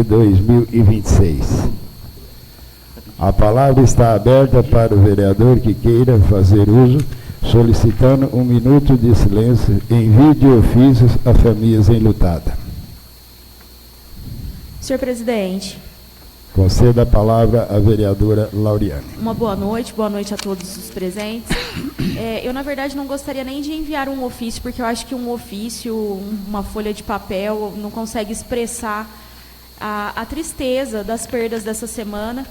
de 2026. A palavra está aberta para o vereador que queira fazer uso, solicitando 1 minuto de silêncio. Envio de ofícios a famílias enlutadas. Senhor presidente. Conceda a palavra à vereadora Lauriane. Uma boa noite a todos os presentes. Eu, na verdade, não gostaria nem de enviar um ofício, porque eu acho que um ofício, uma folha de papel, não consegue expressar a tristeza das perdas dessa semana,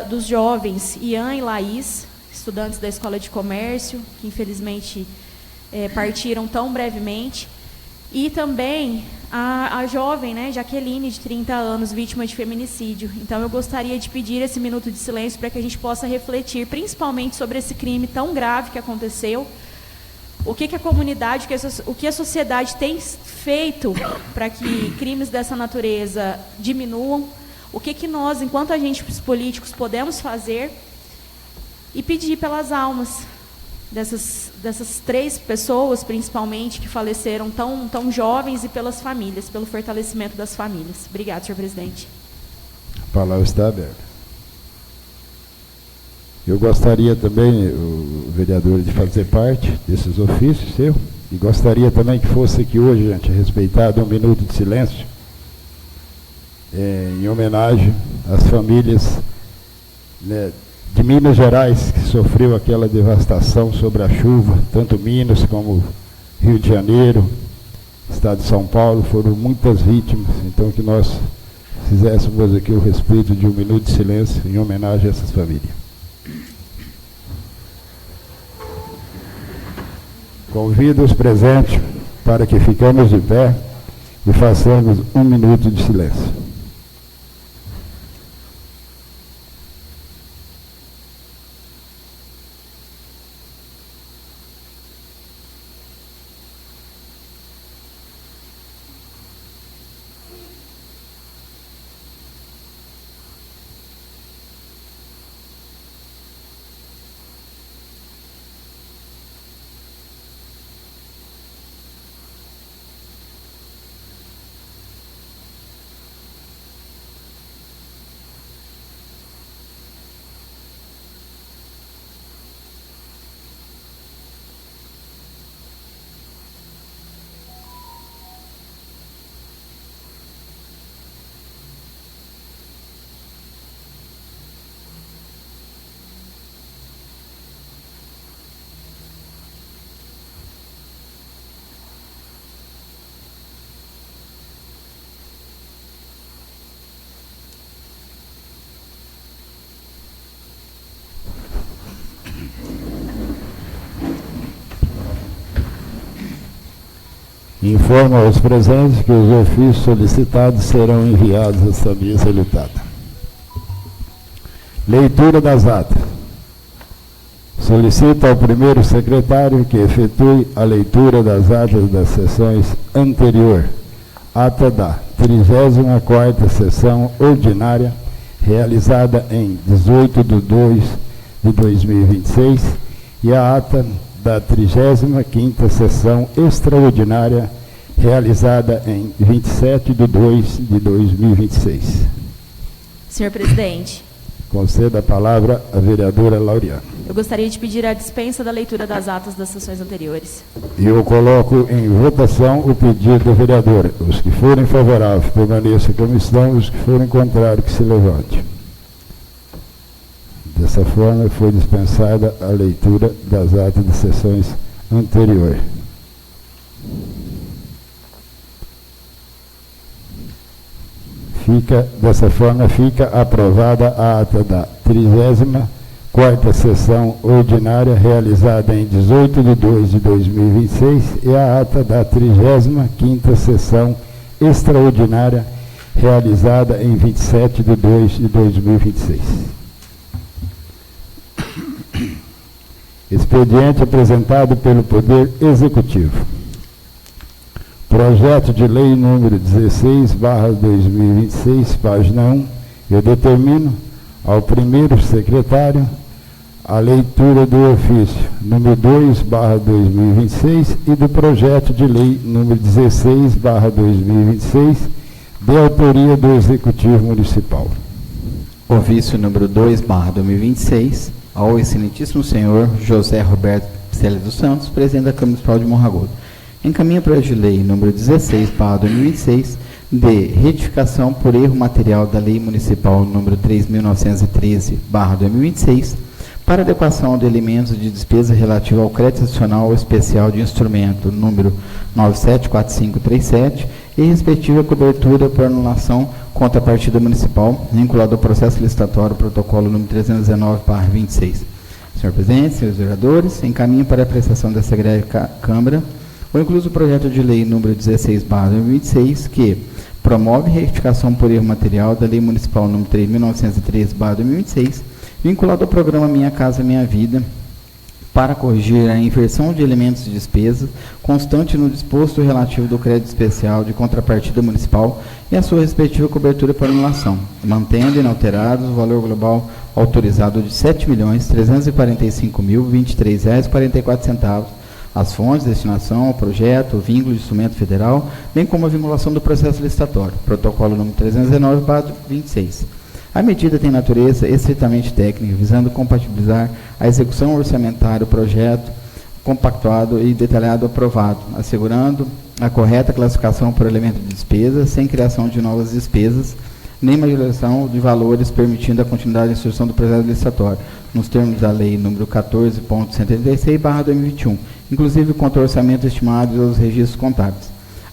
dos jovens Ian e Laís, estudantes da Escola de Comércio, que infelizmente partiram tão brevemente, e também a jovem, né, Jaqueline, de 30 anos, vítima de feminicídio. Então, eu gostaria de pedir esse minuto de silêncio para que a gente possa refletir, principalmente sobre esse crime tão grave que aconteceu, o que a comunidade, o que a sociedade tem feito para que crimes dessa natureza diminuam, o que nós, enquanto agentes políticos, podemos fazer, e pedir pelas almas dessas 3 pessoas, principalmente, que faleceram tão jovens, e pelas famílias, pelo fortalecimento das famílias. Obrigada, senhor presidente. A palavra está aberta. Eu gostaria também, o vereador, de fazer parte desses ofícios seu, e gostaria também que fosse aqui hoje, gente, respeitado 1 minuto de silêncio, em homenagem às famílias, né, de Minas Gerais, que sofreu aquela devastação sobre a chuva, tanto Minas como Rio de Janeiro, estado de São Paulo, foram muitas vítimas. Então, que nós fizéssemos aqui o respeito de 1 minuto de silêncio em homenagem a essas famílias. Convido os presentes para que ficamos de pé e façamos 1 minuto de silêncio. Informo aos presentes que os ofícios solicitados serão enviados às famílias enlutadas. Leitura das atas. Solicito ao primeiro secretário que efetue a leitura das atas das sessões anterior. Ata da 34ª sessão ordinária, realizada em 18/2/2026, e a ata da 35ª sessão extraordinária, realizada em 27/2/2026. Senhor presidente. Conceda a palavra à vereadora Lauriane. Eu gostaria de pedir a dispensa da leitura das atas das sessões anteriores. E eu coloco em votação o pedido da vereadora. Os que forem favoráveis, permaneçam como estão. Os que forem contrários, que se levante. Dessa forma, foi dispensada a leitura das atas de sessões anteriores. Dessa forma, fica aprovada a ata da 34ª sessão ordinária, realizada em 18/2/2026, e a ata da 35ª sessão extraordinária, realizada em 27/2/2026. Expediente apresentado pelo Poder Executivo. Projeto de Lei número 16/2026, página 1. Eu determino ao primeiro secretário a leitura do ofício número 2/2026 e do projeto de lei número 16/2026, de autoria do Executivo Municipal. Ofício número 2/2026, ao excelentíssimo senhor José Roberto Picelli dos Santos, presidente da Câmara Municipal de Morro. Encaminha projeto de lei número 16/2026, de retificação por erro material da Lei Municipal número 3.913/2026, para adequação de elementos de despesa relativa ao crédito adicional especial de instrumento número 974537 e respectiva cobertura por anulação contra a partida municipal, vinculado ao processo licitatório protocolo número 319/26. Senhor presidente, senhores vereadores, encaminho para a apreciação dessa greve Câmara o incluso projeto de lei número 16/2026, que promove retificação por erro material da Lei Municipal número 3.913/2026, vinculado ao programa Minha Casa Minha Vida, para corrigir a inversão de elementos de despesa constante no disposto relativo do crédito especial de contrapartida municipal e a sua respectiva cobertura por anulação, mantendo inalterados o valor global autorizado de R$ 7.345.023,44, as fontes de destinação ao projeto, o vínculo de instrumento federal, bem como a vinculação do processo licitatório, protocolo número 319/26. A medida tem natureza estritamente técnica, visando compatibilizar a execução orçamentária do projeto compactuado e detalhado aprovado, assegurando a correta classificação por elemento de despesa, sem criação de novas despesas, nem majoração de valores, permitindo a continuidade da instrução do processo licitatório, nos termos da Lei nº 14.136/2021, inclusive contra o orçamento estimado e os registros contábeis.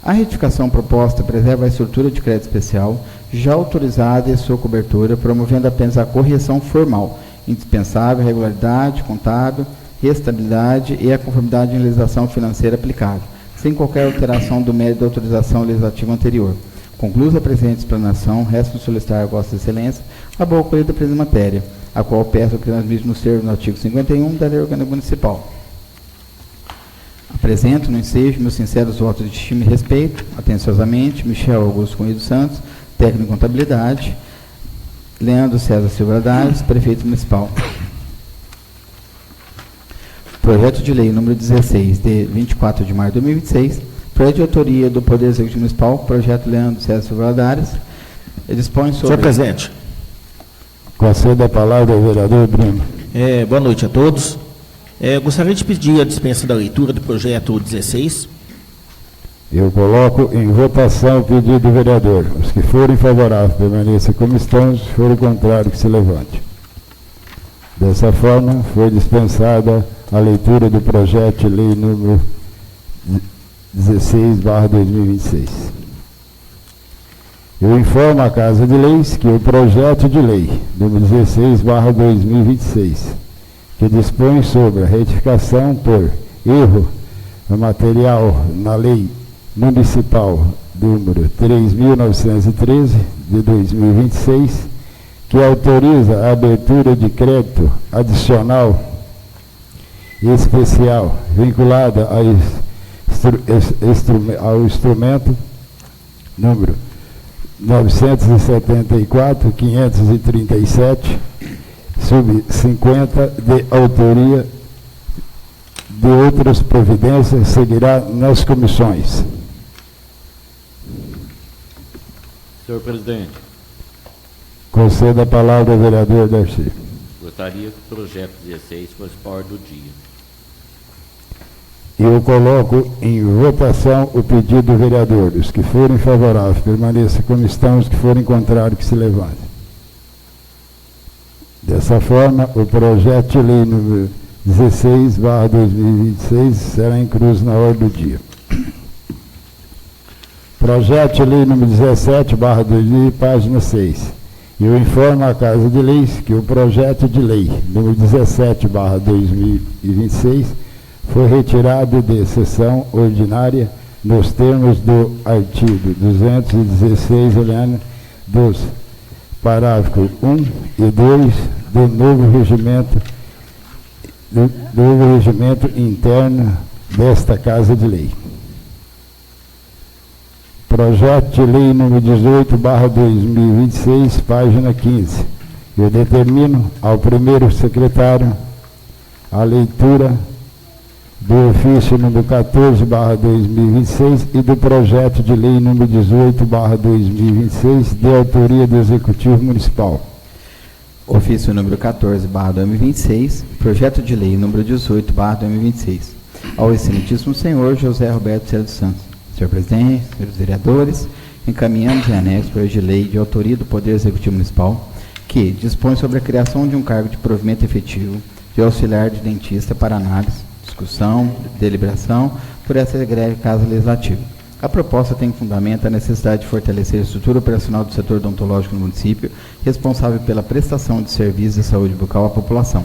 A retificação proposta preserva a estrutura de crédito especial já autorizada e sua cobertura, promovendo apenas a correção formal, indispensável, regularidade contábil, restabilidade e a conformidade em legislação financeira aplicável, sem qualquer alteração do mérito da autorização legislativa anterior. Conclusa a presente explanação, resta solicitar a Vossa Excelência a boa acolhida da presente matéria, a qual peço que transmite nos termos do artigo 51 da Lei Orgânica Municipal. Apresento no ensejo meus sinceros votos de estima e respeito, atenciosamente, Michel Augusto Cunha dos Santos, técnico em contabilidade, Leandro César Silva Dares, prefeito municipal. Projeto de lei número 16, de 24 de maio de 2026, projeto de autoria do Poder Executivo Municipal, projeto Leandro César Silva Dares, dispõe sobre... Senhor presidente. Conceda a palavra ao vereador Brino. Boa noite a todos. Gostaria de pedir a dispensa da leitura do projeto 16. Eu coloco em votação o pedido do vereador. Os que forem favoráveis permaneçam como estão, os que forem contrários que se levante. Dessa forma, foi dispensada a leitura do projeto de lei número 16/2026. Eu informo a Casa de Leis que o projeto de lei número 16/2026, que dispõe sobre a retificação por erro material na Lei Municipal número 3.913 de 2026, que autoriza a abertura de crédito adicional e especial vinculada ao instrumento número 974.537, sub 50, de autoria de outras providências, seguirá nas comissões. Senhor presidente. Conceda a palavra ao vereador Darcy. Gostaria que o projeto 16 fosse para a ordem do dia. Eu coloco em votação o pedido do vereador. Os que forem favoráveis permaneçam como estão, os que forem contrários que se levantem. Dessa forma, o projeto de lei número 16/2026 será incluso na ordem do dia. Projeto de lei número 17/2000, página 6. Eu informo a Casa de Leis que o projeto de lei número 17/2026 foi retirado de sessão ordinária nos termos do artigo 216, dos parágrafos 1 e 2 do novo regimento interno desta Casa de Lei. Projeto de lei número 18/2026, página 15. Eu determino ao primeiro secretário a leitura do ofício número 14/2026 e do projeto de lei número 18/2026, de autoria do Executivo Municipal. Ofício número 14/2026, projeto de lei número 18/2026. Ao excelentíssimo senhor José Roberto Cedo Santos. Senhor presidente, senhores vereadores, encaminhamos em anexo o projeto de lei de autoria do Poder Executivo Municipal, que dispõe sobre a criação de um cargo de provimento efetivo de auxiliar de dentista para análise, discussão, deliberação por essa egrégia Casa Legislativa. A proposta tem fundamento a necessidade de fortalecer a estrutura operacional do setor odontológico no município, responsável pela prestação de serviços de saúde bucal à população.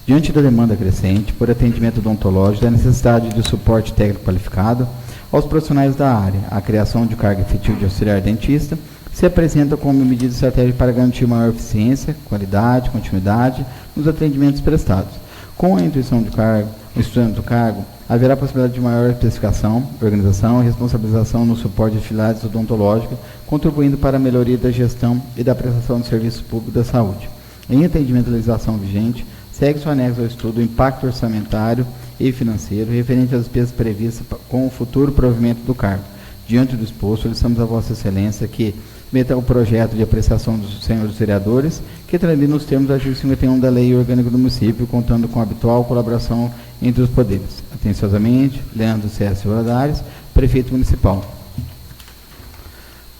Diante da demanda crescente por atendimento odontológico e da necessidade de suporte técnico qualificado aos profissionais da área, a criação de cargo efetivo de auxiliar dentista se apresenta como medida estratégica para garantir maior eficiência, qualidade e continuidade nos atendimentos prestados. Com a intuição do cargo, o estudo do cargo, haverá possibilidade de maior especificação, organização e responsabilização no suporte de atividades odontológicas, contribuindo para a melhoria da gestão e da prestação de serviços públicos da saúde. Em atendimento à legislação vigente, segue-se o anexo ao estudo o impacto orçamentário e financeiro referente às despesas previstas com o futuro provimento do cargo. Diante do exposto, solicitamos a Vossa Excelência que meta o projeto de apreciação dos senhores vereadores, que transita nos termos do artigo 51 da Lei Orgânica do Município, contando com a habitual colaboração entre os poderes. Atenciosamente, Leandro C.S. Valadares, Prefeito Municipal.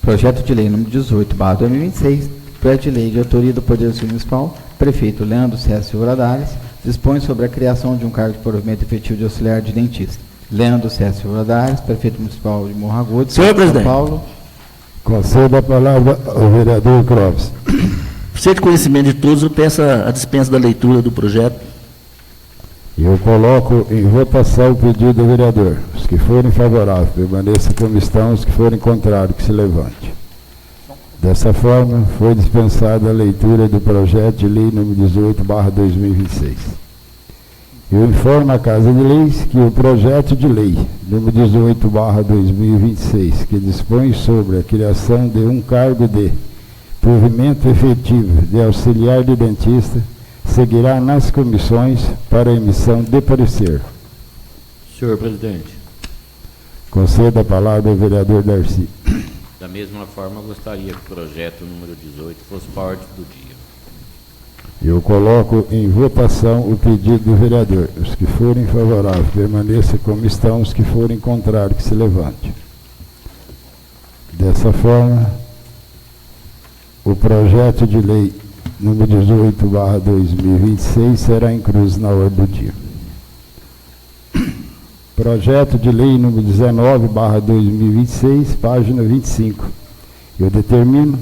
Projeto de Lei número 18/2026, projeto de lei de autoria do Poder Executivo Municipal, Prefeito Leandro C.S. Valadares, dispõe sobre a criação de um cargo de provimento efetivo de auxiliar de dentista. Leandro C.S. Valadares, Prefeito Municipal de Morro Agudo, Senhor presidente. São Paulo. Concedo a palavra ao vereador Clóvis. Por ser de conhecimento de todos, eu peço a dispensa da leitura do projeto. Eu coloco em votação o pedido do vereador. Os que forem favoráveis, permaneçam como estão. Os que forem contrários, que se levante. Dessa forma, foi dispensada a leitura do projeto de lei número 18/2026. Eu informo a Casa de Leis que o projeto de lei número 18/2026, que dispõe sobre a criação de um cargo de provimento efetivo de auxiliar de dentista, seguirá nas comissões para emissão de parecer. Senhor presidente, Concedo a palavra ao vereador Darcy. da mesma forma, gostaria que o projeto número 18 fosse para a ordem do dia. Eu coloco em votação o pedido do vereador. Os que forem favoráveis, permaneçam como estão. Os que forem contrários, que se levante. Dessa forma, o projeto de lei número 18/2026 será incluso na ordem do dia. Projeto de lei número 19/2026, página 25. Eu determino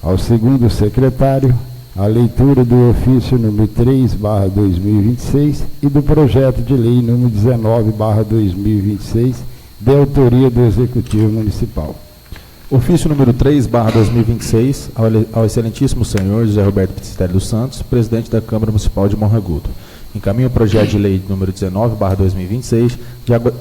ao segundo secretário a leitura do ofício número 3/2026 e do projeto de lei número 19/2026, de autoria do Executivo Municipal. Ofício número 3/2026, ao excelentíssimo senhor José Roberto Pizzitelli dos Santos, presidente da Câmara Municipal de Morro Agudo. Encaminho o projeto de lei número 19/2026,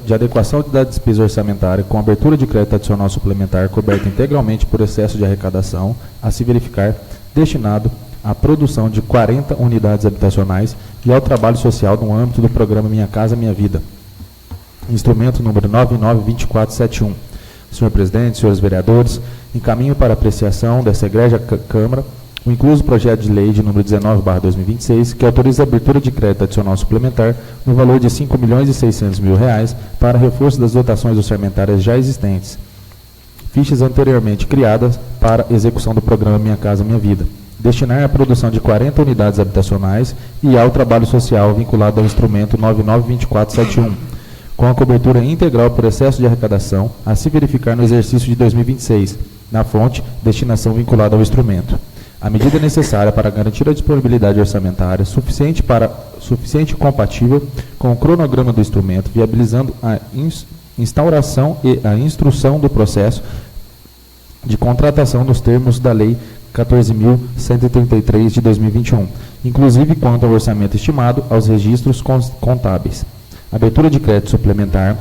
de adequação da despesa orçamentária com abertura de crédito adicional suplementar coberta integralmente por excesso de arrecadação, a se verificar, destinado à produção de 40 unidades habitacionais e ao trabalho social no âmbito do programa Minha Casa Minha Vida. Instrumento número 992471. Senhor presidente, senhores vereadores, encaminho para apreciação dessa egrégia Câmara o incluso projeto de lei de número 19/2026, que autoriza a abertura de crédito adicional suplementar no valor de R$ 5.600.000 para reforço das dotações orçamentárias já existentes, fichas anteriormente criadas para execução do programa Minha Casa Minha Vida, destinar à produção de 40 unidades habitacionais e ao trabalho social vinculado ao instrumento 992471, com a cobertura integral por excesso de arrecadação, a se verificar no exercício de 2026, na fonte, destinação vinculada ao instrumento. A medida necessária para garantir a disponibilidade orçamentária suficiente e compatível com o cronograma do instrumento, viabilizando a instauração e a instrução do processo de contratação nos termos da Lei 14.133 de 2021, inclusive quanto ao orçamento estimado aos registros contábeis. Abertura de crédito suplementar.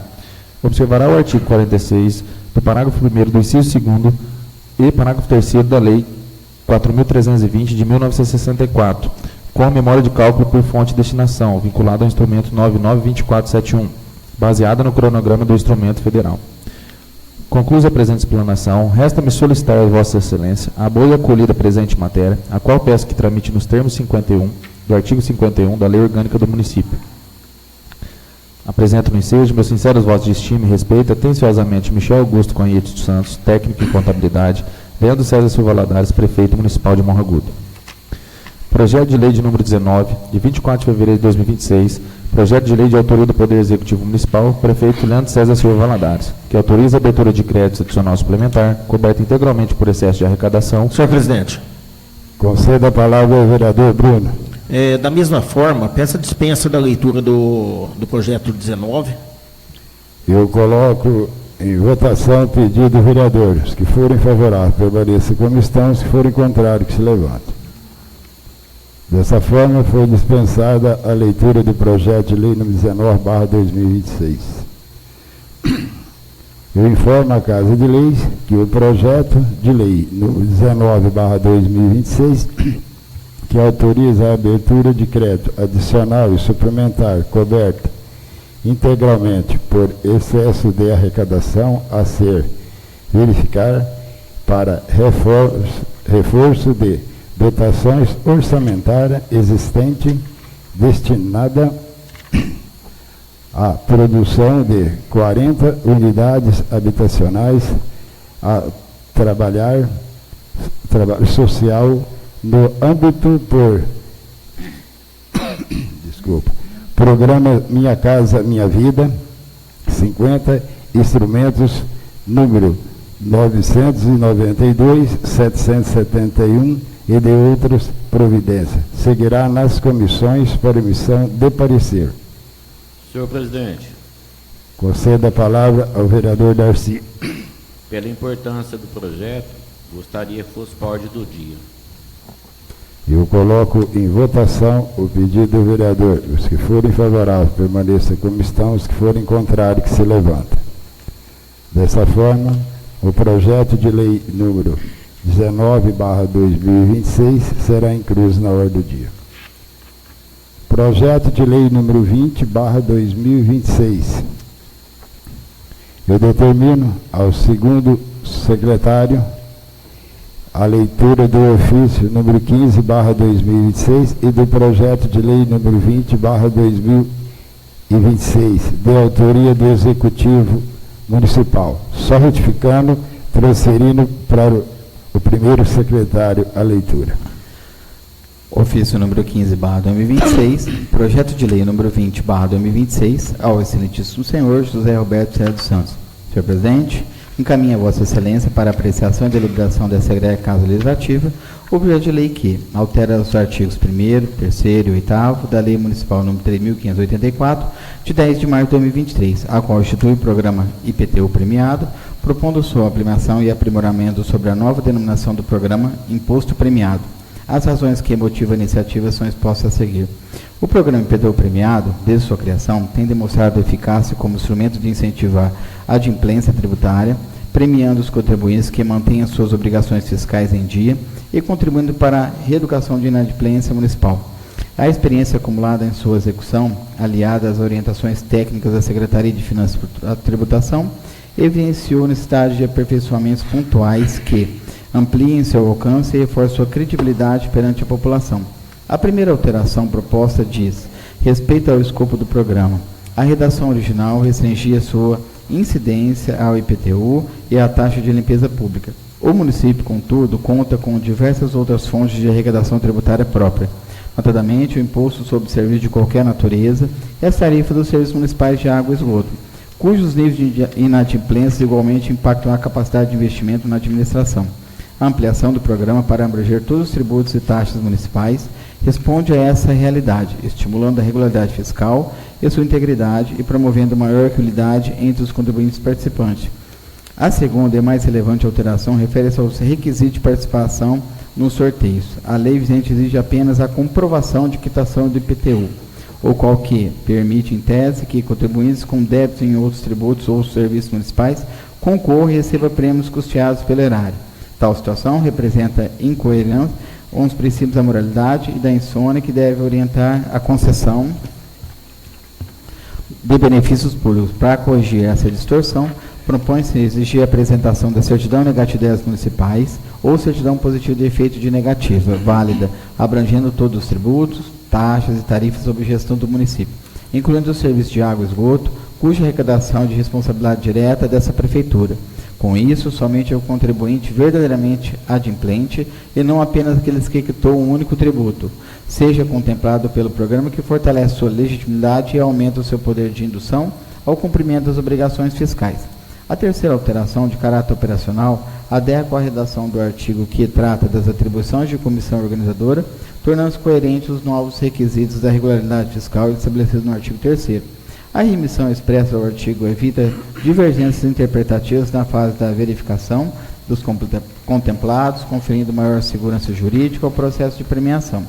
Observará o artigo 46 do parágrafo 1º do inciso 2º e parágrafo 3º da Lei 4.320 de 1964, com a memória de cálculo por fonte de destinação, vinculado ao instrumento 992471. baseada no cronograma do instrumento federal. Conclusa a presente explanação, resta-me solicitar a Vossa Excelência a boa e acolhida presente matéria, a qual peço que tramite nos termos 51 do artigo 51 da Lei Orgânica do Município. Apresento no ensejo meus sinceros votos de estima e respeito atenciosamente Michel Augusto Conhete dos Santos, técnico em contabilidade, Leandro César Silva Valadares, prefeito municipal de Morro Agudo. Projeto de lei de número 19, de 24 de fevereiro de 2026, projeto de lei de autoria do Poder Executivo Municipal, prefeito Leandro César Silva Valadares, que autoriza a abertura de crédito adicional suplementar, coberto integralmente por excesso de arrecadação. Senhor presidente. Conceda a palavra ao vereador Bruno. Da mesma forma, peço a dispensa da leitura do projeto 19. Eu coloco em votação o pedido do vereador. Os que forem favoráveis, permaneçam como estão. Se forem contrários, que se levantem. Dessa forma, foi dispensada a leitura do projeto de lei número 19/2026. Eu informo a Casa de Leis que o projeto de lei número 19/2026, que autoriza a abertura de crédito adicional e suplementar coberta integralmente por excesso de arrecadação a ser verificar para reforço de dotações orçamentárias existente destinada à produção de 40 unidades habitacionais a trabalho social no âmbito Programa Minha Casa Minha Vida, 50 instrumentos, número 992, 771 e de outras providências. Seguirá nas comissões para emissão de parecer. Senhor presidente. Conceda a palavra ao vereador Darcy. Pela importância do projeto, gostaria que fosse para a ordem do dia. Eu coloco em votação o pedido do vereador. Os que forem favoráveis, permaneçam como estão. Os que forem contrários, que se levantem. Dessa forma, o projeto de lei número 19/2026 será incluso na ordem do dia. Projeto de lei número 20/2026. Eu determino ao segundo secretário a leitura do ofício número 15/2026 e do projeto de lei número 20/2026, de autoria do Executivo Municipal. Só retificando, transferindo para o primeiro secretário a leitura. Ofício número 15/2026, projeto de lei número 20/2026, ao excelentíssimo senhor José Roberto César dos Santos. Senhor presidente, encaminha a Vossa Excelência para apreciação e deliberação dessa egrégia Casa Legislativa o projeto de lei que altera os artigos 1º, 3º e 8º da Lei Municipal nº 3.584, de 10 de março de 2023, a qual institui o programa IPTU premiado, propondo sua aplicação e aprimoramento sobre a nova denominação do programa Imposto Premiado. As razões que motivam a iniciativa são expostas a seguir. O programa IPTU premiado, desde sua criação, tem demonstrado eficácia como instrumento de incentivar a adimplência tributária, premiando os contribuintes que mantenham suas obrigações fiscais em dia e contribuindo para a reeducação de inadimplência municipal. A experiência acumulada em sua execução, aliada às orientações técnicas da Secretaria de Finanças e Tributação, evidenciou a necessidade de aperfeiçoamentos pontuais que ampliem seu alcance e reforcem sua credibilidade perante a população. A primeira alteração proposta diz respeito ao escopo do programa. A redação original restringia sua incidência ao IPTU e à taxa de limpeza pública. O município, contudo, conta com diversas outras fontes de arrecadação tributária própria, notadamente o imposto sobre serviço de qualquer natureza e as tarifas dos serviços municipais de água e esgoto, cujos níveis de inadimplência igualmente impactam a capacidade de investimento na administração. A ampliação do programa para abranger todos os tributos e taxas municipais responde a essa realidade, estimulando a regularidade fiscal e a sua integridade e promovendo maior equidade entre os contribuintes participantes. A segunda e mais relevante alteração refere-se aos requisitos de participação nos sorteios. A lei vigente exige apenas a comprovação de quitação do IPTU, o qual que permite, em tese, que contribuintes com débitos em outros tributos ou serviços municipais concorram e recebam prêmios custeados pelo erário. Tal situação representa incoerência com os princípios da moralidade e da insônia que deve orientar a concessão de benefícios públicos. Para corrigir essa distorção, propõe-se exigir a apresentação da certidão negativa das municipais ou certidão positiva de efeito de negativa, válida, abrangendo todos os tributos, taxas e tarifas sob gestão do município, incluindo os serviços de água e esgoto, cuja arrecadação é de responsabilidade direta dessa prefeitura. Com isso, somente o contribuinte verdadeiramente adimplente e não apenas aqueles que quitou um único tributo, seja contemplado pelo programa que fortalece sua legitimidade e aumenta o seu poder de indução ao cumprimento das obrigações fiscais. A terceira alteração, de caráter operacional, adequa à redação do artigo que trata das atribuições de comissão organizadora, tornando-se coerentes os novos requisitos da regularidade fiscal estabelecidos no artigo 3º. A remissão expressa ao artigo evita divergências interpretativas na fase da verificação dos contemplados, conferindo maior segurança jurídica ao processo de premiação.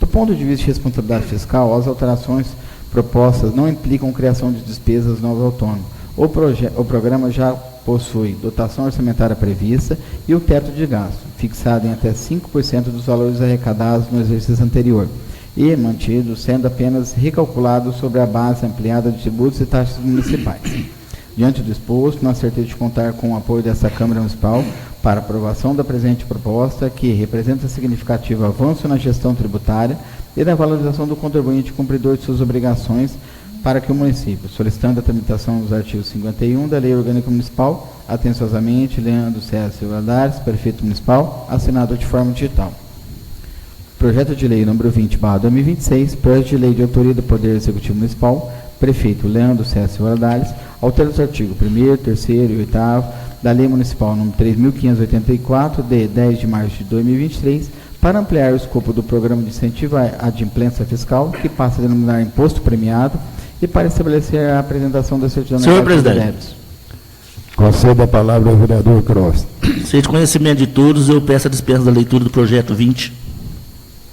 Do ponto de vista de responsabilidade fiscal, as alterações propostas não implicam criação de despesas novas autônomas. O programa já possui dotação orçamentária prevista e o teto de gasto, fixado em até 5% dos valores arrecadados no exercício anterior, e mantido, sendo apenas recalculado sobre a base ampliada de tributos e taxas municipais. Diante do exposto, na certeza de contar com o apoio desta Câmara Municipal para aprovação da presente proposta, que representa significativo avanço na gestão tributária e na valorização do contribuinte cumpridor de suas obrigações para que o município, solicitando a tramitação dos artigos 51 da Lei Orgânica Municipal, atenciosamente, Leandro César Valadares, Prefeito Municipal, assinado de forma digital. Projeto de Lei número 20/2026, projeto de lei de autoria do Poder Executivo Municipal, Prefeito Leandro César Valadares, altera os artigos 1º, 3º e 8º da Lei Municipal número 3.584, de 10 de março de 2023, para ampliar o escopo do Programa de Incentivo à Adimplência Fiscal, que passa a denominar Imposto Premiado, e para estabelecer a apresentação da certidão negativa de débitos. Concedo a palavra ao vereador Cross. Sem conhecimento de todos, eu peço a dispensa da leitura do projeto 20.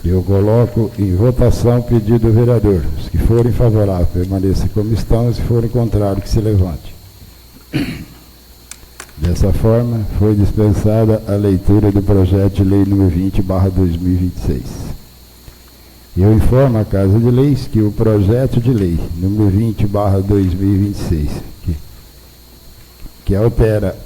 Eu coloco em votação o pedido do vereador. Os que forem favoráveis, permaneçam como estão. Se forem contrários, que se levante. Dessa forma, foi dispensada a leitura do projeto de lei número 20/2026. Eu informo a Casa de Leis que o projeto de lei número 20/2026, que altera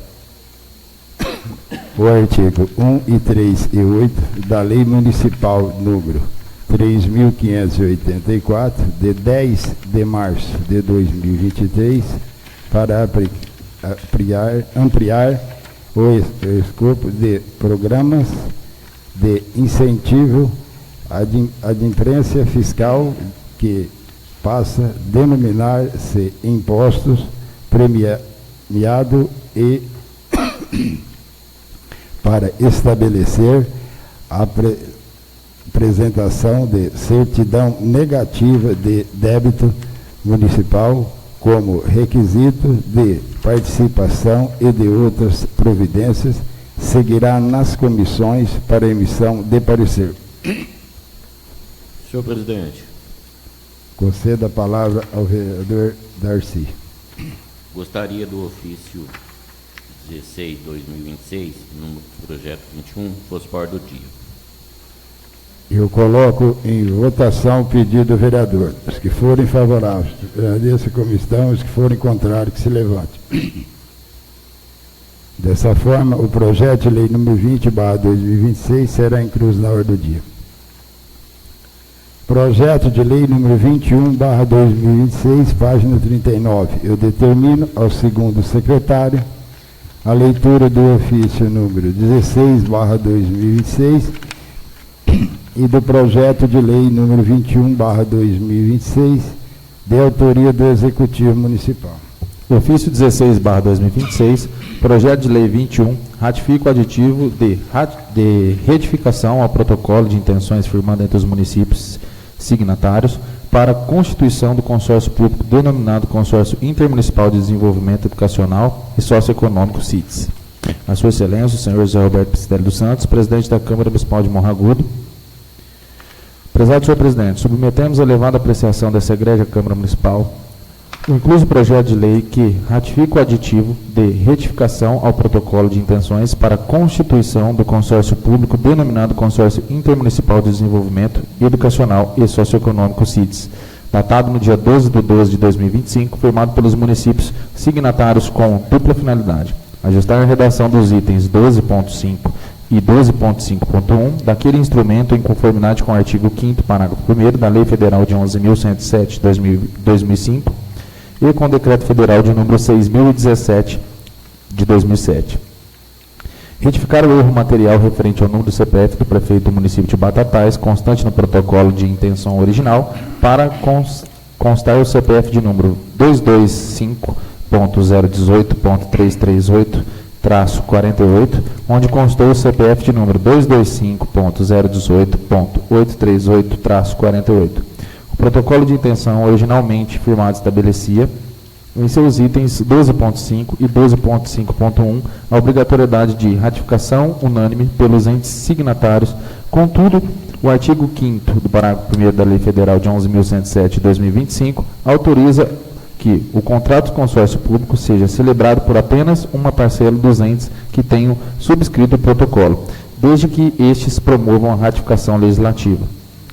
o artigo 1 e 3 e 8 da Lei Municipal número 3.584, de 10 de março de 2023, para ampliar o escopo de programas de incentivo à adimplência fiscal, que passa a denominar-se impostos premiado, e para estabelecer a apresentação de certidão negativa de débito municipal como requisito de participação e de outras providências, seguirá nas comissões para emissão de parecer. Senhor presidente. Concedo a palavra ao vereador Darcy. Gostaria do ofício 16/2026, no projeto 21, fosse por do dia. Eu coloco em votação o pedido do vereador. Os que forem favoráveis, permaneçam como estão. Os que forem contrários, que se levante. Dessa forma, o projeto de lei número 20/2026 será incluso na ordem do dia. Projeto de lei número 21/2026, página 39. Eu determino ao segundo secretário a leitura do ofício número 16/2026 e do projeto de lei número 21/2026, de autoria do Executivo Municipal. Ofício 16/2026, projeto de lei 21, ratifica o aditivo de retificação ao protocolo de intenções firmado entre os municípios signatários para a constituição do consórcio público denominado Consórcio Intermunicipal de Desenvolvimento Educacional e Socioeconômico CIDES. A Sua Excelência, o senhor José Roberto Pistelli dos Santos, presidente da Câmara Municipal de Morragudo. Prezado senhor presidente, submetemos a elevada apreciação dessa egrégia Câmara Municipal o incluso projeto de lei que ratifica o aditivo de retificação ao protocolo de intenções para a constituição do consórcio público denominado Consórcio Intermunicipal de Desenvolvimento Educacional e Socioeconômico CIDES, datado no dia 12/12/2025, firmado pelos municípios signatários com dupla finalidade: ajustar a redação dos itens 12.5 e 12.5.1 daquele instrumento em conformidade com o artigo 5º, parágrafo 1º da Lei Federal de 11.107 de 2005 e com o Decreto Federal de número 6.017 de 2007. Retificar o erro material referente ao número do CPF do prefeito do município de Batatais, constante no protocolo de intenção original, para constar o CPF de número 225.018.338-48, onde constou o CPF de número 225.018.838-48. O protocolo de intenção originalmente firmado estabelecia, em seus itens 12.5 e 12.5.1, a obrigatoriedade de ratificação unânime pelos entes signatários. Contudo, o artigo 5º do parágrafo 1º da Lei Federal de 11.107 de 2025 autoriza que o contrato de consórcio público seja celebrado por apenas uma parcela dos entes que tenham subscrito o protocolo, desde que estes promovam a ratificação legislativa.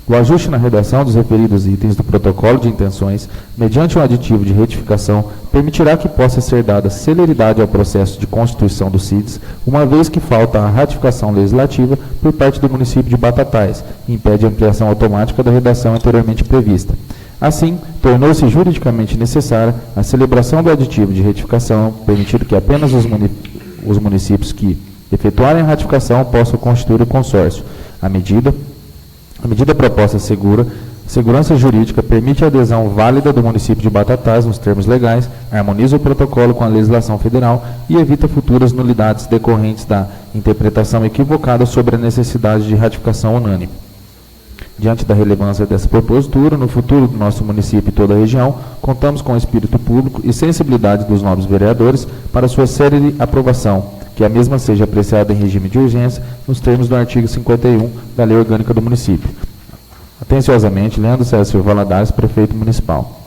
O ajuste na redação dos referidos itens do protocolo de intenções, mediante um aditivo de retificação, permitirá que possa ser dada celeridade ao processo de constituição do CIDS, uma vez que falta a ratificação legislativa por parte do município de Batatais, e impede a ampliação automática da redação anteriormente prevista. Assim, tornou-se juridicamente necessária a celebração do aditivo de retificação, permitindo que apenas os municípios que efetuarem a ratificação possam constituir o consórcio. A medida proposta segurança jurídica, permite a adesão válida do município de Batatais nos termos legais, harmoniza o protocolo com a legislação federal e evita futuras nulidades decorrentes da interpretação equivocada sobre a necessidade de ratificação unânime. Diante da relevância dessa propositura, no futuro do nosso município e toda a região, contamos com o espírito público e sensibilidade dos nobres vereadores para sua célere aprovação, que a mesma seja apreciada em regime de urgência, nos termos do artigo 51 da Lei Orgânica do Município. Atenciosamente, Leandro César Silva Valadares, Prefeito Municipal.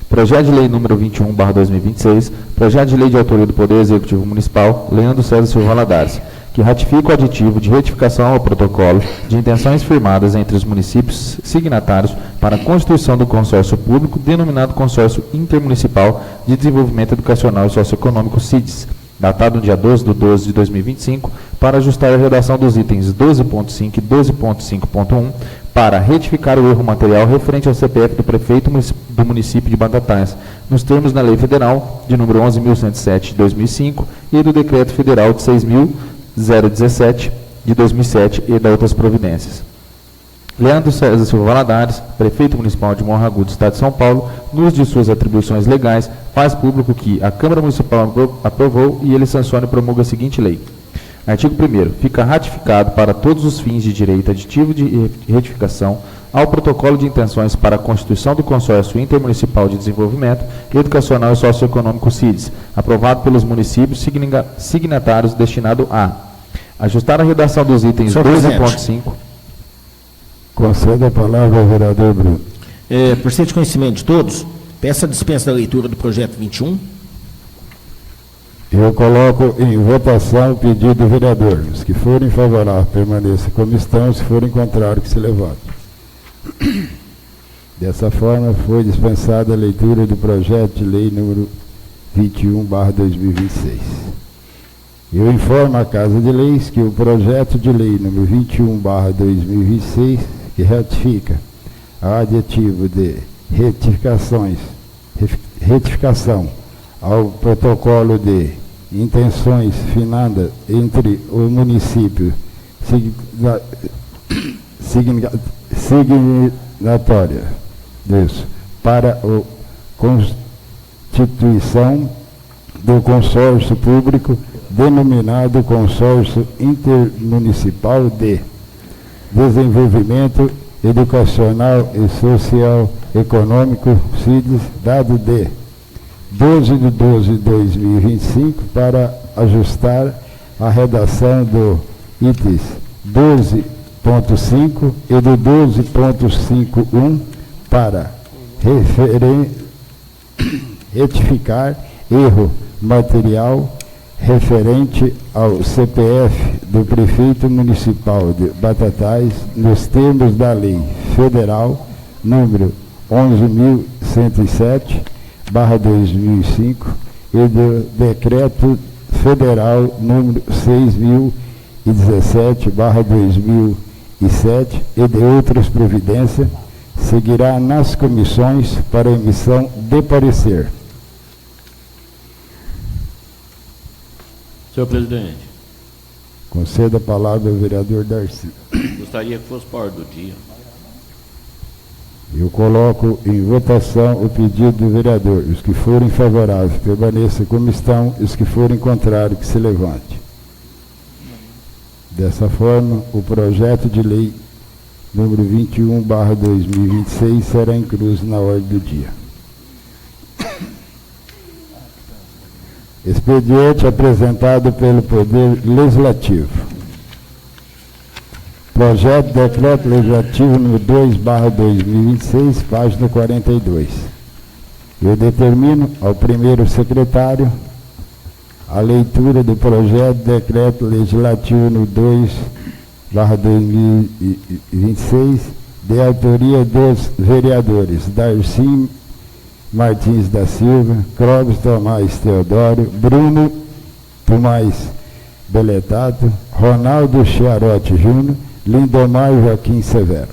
Projeto de Lei número 21/2026, Projeto de Lei de autoria do Poder Executivo Municipal, Leandro César Silva Valadares, que ratifica o aditivo de retificação ao protocolo de intenções firmadas entre os municípios signatários para a constituição do consórcio público, denominado Consórcio Intermunicipal de Desenvolvimento Educacional e Socioeconômico CIDES, datado no dia 12/12/2025, para ajustar a redação dos itens 12.5 e 12.5.1, para retificar o erro material referente ao CPF do prefeito do município de Batatais, nos termos da Lei Federal de número 11.107 de 2005 e do Decreto Federal de 6.017 de 2007 e da outras providências. Leandro César Silva Valadares, Prefeito Municipal de Morro Agudo, Estado de São Paulo, no uso de suas atribuições legais, faz público que a Câmara Municipal aprovou e ele sanciona e promulga a seguinte lei. Artigo 1º. Fica ratificado para todos os fins de direito aditivo de retificação ao protocolo de intenções para a constituição do Consórcio Intermunicipal de Desenvolvimento Educacional e Socioeconômico CIDES, aprovado pelos municípios signatários, destinado a ajustar a redação dos itens 12.5. Concede a palavra ao vereador Bruno. Por ser de conhecimento de todos, peço a dispensa da leitura do projeto 21. Eu coloco em votação o pedido do vereador. Os que forem favoráveis, permaneçam como estão. Se forem contrários, que se levantem. Dessa forma, foi dispensada a leitura do projeto de lei número 21/2026. Eu informo a Casa de Leis que o projeto de lei número 21/2026, que ratifica o aditivo de retificação ao protocolo de intenções finadas entre o município signatória disso, para a constituição do consórcio público denominado Consórcio Intermunicipal de Desenvolvimento Educacional e Social Econômico CIDES, dado de 12/12/2025, para ajustar a redação do itens 12.5 e do 12.5.1 para retificar erro material referente ao CPF do prefeito municipal de Batatais, nos termos da Lei Federal número 11.107/2005 e do Decreto Federal número 6.017/2007 e de outras providências, seguirá nas comissões para emissão de parecer. Senhor presidente, Conceda a palavra ao vereador Darcy. gostaria que fosse por ordem do dia. Eu coloco em votação o pedido do vereador. Os que forem favoráveis, permaneçam como estão. Os que forem contrários, que se levante. Dessa forma, o projeto de lei número 21/2026 será incluso na ordem do dia. Expediente apresentado pelo Poder Legislativo. Projeto de Decreto Legislativo número 2/2026, página 42. Eu determino ao primeiro secretário a leitura do Projeto de Decreto Legislativo número 2/2026, de autoria dos vereadores Darcy Martins da Silva, Clóvis Tomás Teodoro, Bruno Tomás Beletato, Ronaldo Chiarotti Júnior, Lindomar Joaquim Severo.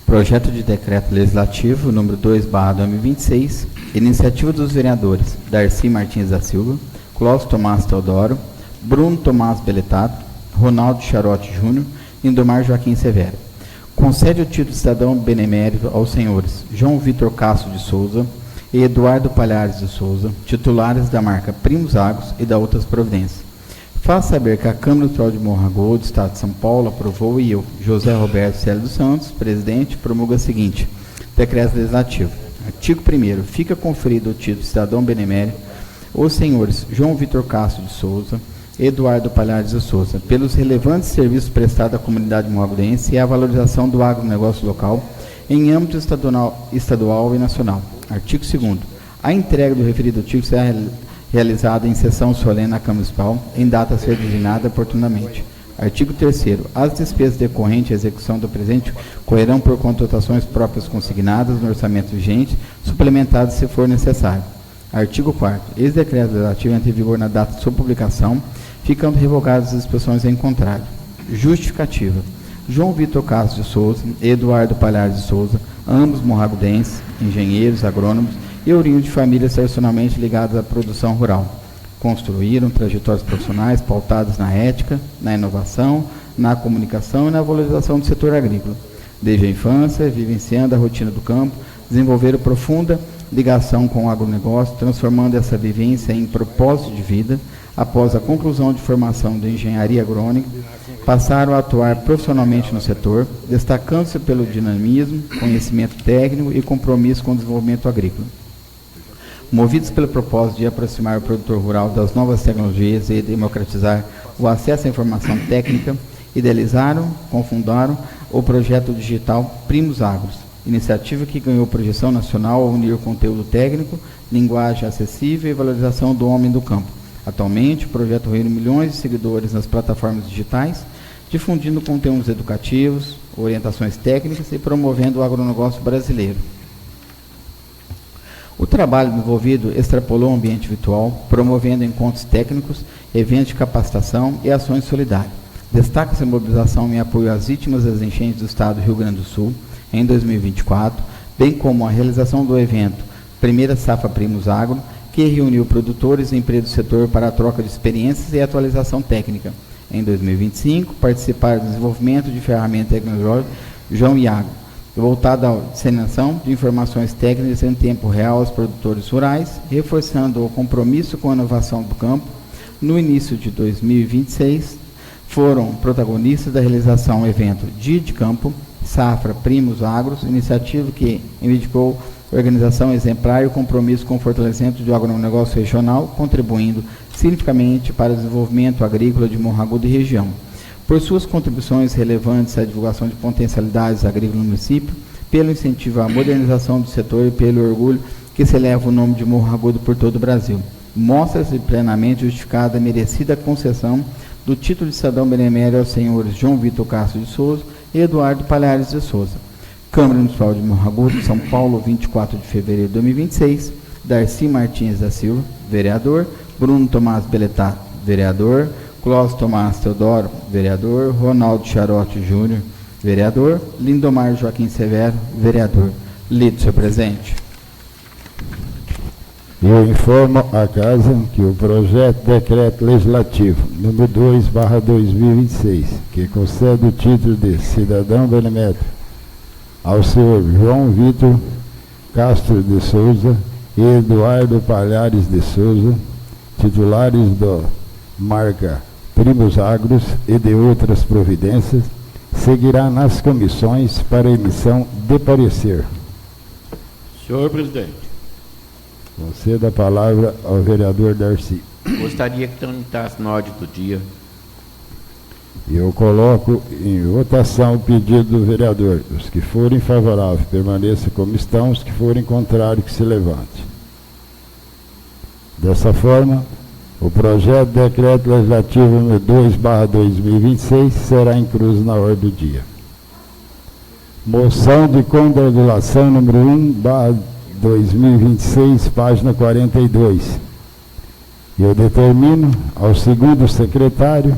Projeto de Decreto Legislativo número 2/2026, iniciativa dos vereadores Darcy Martins da Silva, Clóvis Tomás Teodoro, Bruno Tomás Beletato, Ronaldo Chiarotti Júnior, Lindomar Joaquim Severo. Concede o título de cidadão benemérito aos senhores João Vitor Castro de Souza e Eduardo Palhares de Souza, titulares da marca Primos Agros e da outras providências. Faz saber que a Câmara Municipal de Morragudo, do Estado de São Paulo, aprovou e eu, José Roberto Célio dos Santos, presidente, promulga o seguinte: Decreto Legislativo. Artigo 1º. Fica conferido o título de cidadão benemérito aos senhores João Vitor Castro de Souza, Eduardo Palhares de Souza, pelos relevantes serviços prestados à comunidade morragudense e à valorização do agronegócio local em âmbito estadual e nacional. Artigo 2º. A entrega do referido artigo será realizada em sessão solene na Câmara Municipal, em data a ser designada oportunamente. Artigo 3º. As despesas decorrentes à execução do presente correrão por contratações próprias consignadas no orçamento vigente, suplementadas se for necessário. Artigo 4º. Esse decreto legislativo entra em vigor na data de sua publicação, ficando revogadas as expressões em contrário. Justificativa. João Vitor Castro de Souza e Eduardo Palhares de Souza, ambos morragudenses, engenheiros, agrônomos e oriundos de famílias tradicionalmente ligadas à produção rural. Construíram trajetórias profissionais pautadas na ética, na inovação, na comunicação e na valorização do setor agrícola. Desde a infância, vivenciando a rotina do campo, desenvolveram profunda ligação com o agronegócio, transformando essa vivência em propósito de vida. Após a conclusão de formação de engenharia agrônica, passaram a atuar profissionalmente no setor, destacando-se pelo dinamismo, conhecimento técnico e compromisso com o desenvolvimento agrícola. Movidos pelo propósito de aproximar o produtor rural das novas tecnologias e democratizar o acesso à informação técnica, idealizaram, cofundaram o projeto digital Primos Agros, iniciativa que ganhou projeção nacional ao unir conteúdo técnico, linguagem acessível e valorização do homem do campo. Atualmente, o projeto reúne milhões de seguidores nas plataformas digitais, difundindo conteúdos educativos, orientações técnicas e promovendo o agronegócio brasileiro. O trabalho envolvido extrapolou o ambiente virtual, promovendo encontros técnicos, eventos de capacitação e ações solidárias. Destaca-se a mobilização em apoio às vítimas das enchentes do estado do Rio Grande do Sul, em 2024, bem como a realização do evento Primeira Safra Primos Agro, que reuniu produtores e empresas do setor para a troca de experiências e atualização técnica. Em 2025, participaram do desenvolvimento de ferramentas tecnológicas João e Agro, voltada à disseminação de informações técnicas em tempo real aos produtores rurais, reforçando o compromisso com a inovação do campo. No início de 2026, foram protagonistas da realização do evento Dia de Campo, Safra Primos Agros, iniciativa que indicou organização exemplar e o compromisso com o fortalecimento do agronegócio regional, contribuindo significativamente para o desenvolvimento agrícola de Morragudo e região. Por suas contribuições relevantes à divulgação de potencialidades agrícolas no município, pelo incentivo à modernização do setor e pelo orgulho que se eleva o nome de Morragudo por todo o Brasil. Mostra-se plenamente justificada a merecida concessão do título de cidadão benemérito aos senhores João Vitor Castro de Souza e Eduardo Palhares de Souza. Câmara Municipal de Morro Agudo, São Paulo, 24 de fevereiro de 2026. Darcy Martins da Silva, vereador. Bruno Tomás Beletá, vereador. Clóvis Tomás Teodoro, vereador. Ronaldo Charotti Júnior, vereador. Lindomar Joaquim Severo, vereador. Lido, senhor presidente. Eu informo a Casa que o projeto de decreto legislativo número 2/2026, que concede o título de cidadão benemérito ao senhor João Vitor Castro de Souza e Eduardo Palhares de Souza, titulares da marca Primos Agros e de outras providências, seguirá nas comissões para emissão de parecer. Senhor presidente, Conceda a palavra ao vereador Darcy. gostaria que tramitasse na ordem do dia. Eu coloco em votação o pedido do vereador. Os que forem favoráveis permaneçam como estão, os que forem contrários que se levante. Dessa forma, o projeto de decreto legislativo número 2/2026 será incluso na ordem do dia. Moção de congratulação número 1/2026, página 42. Eu determino ao segundo secretário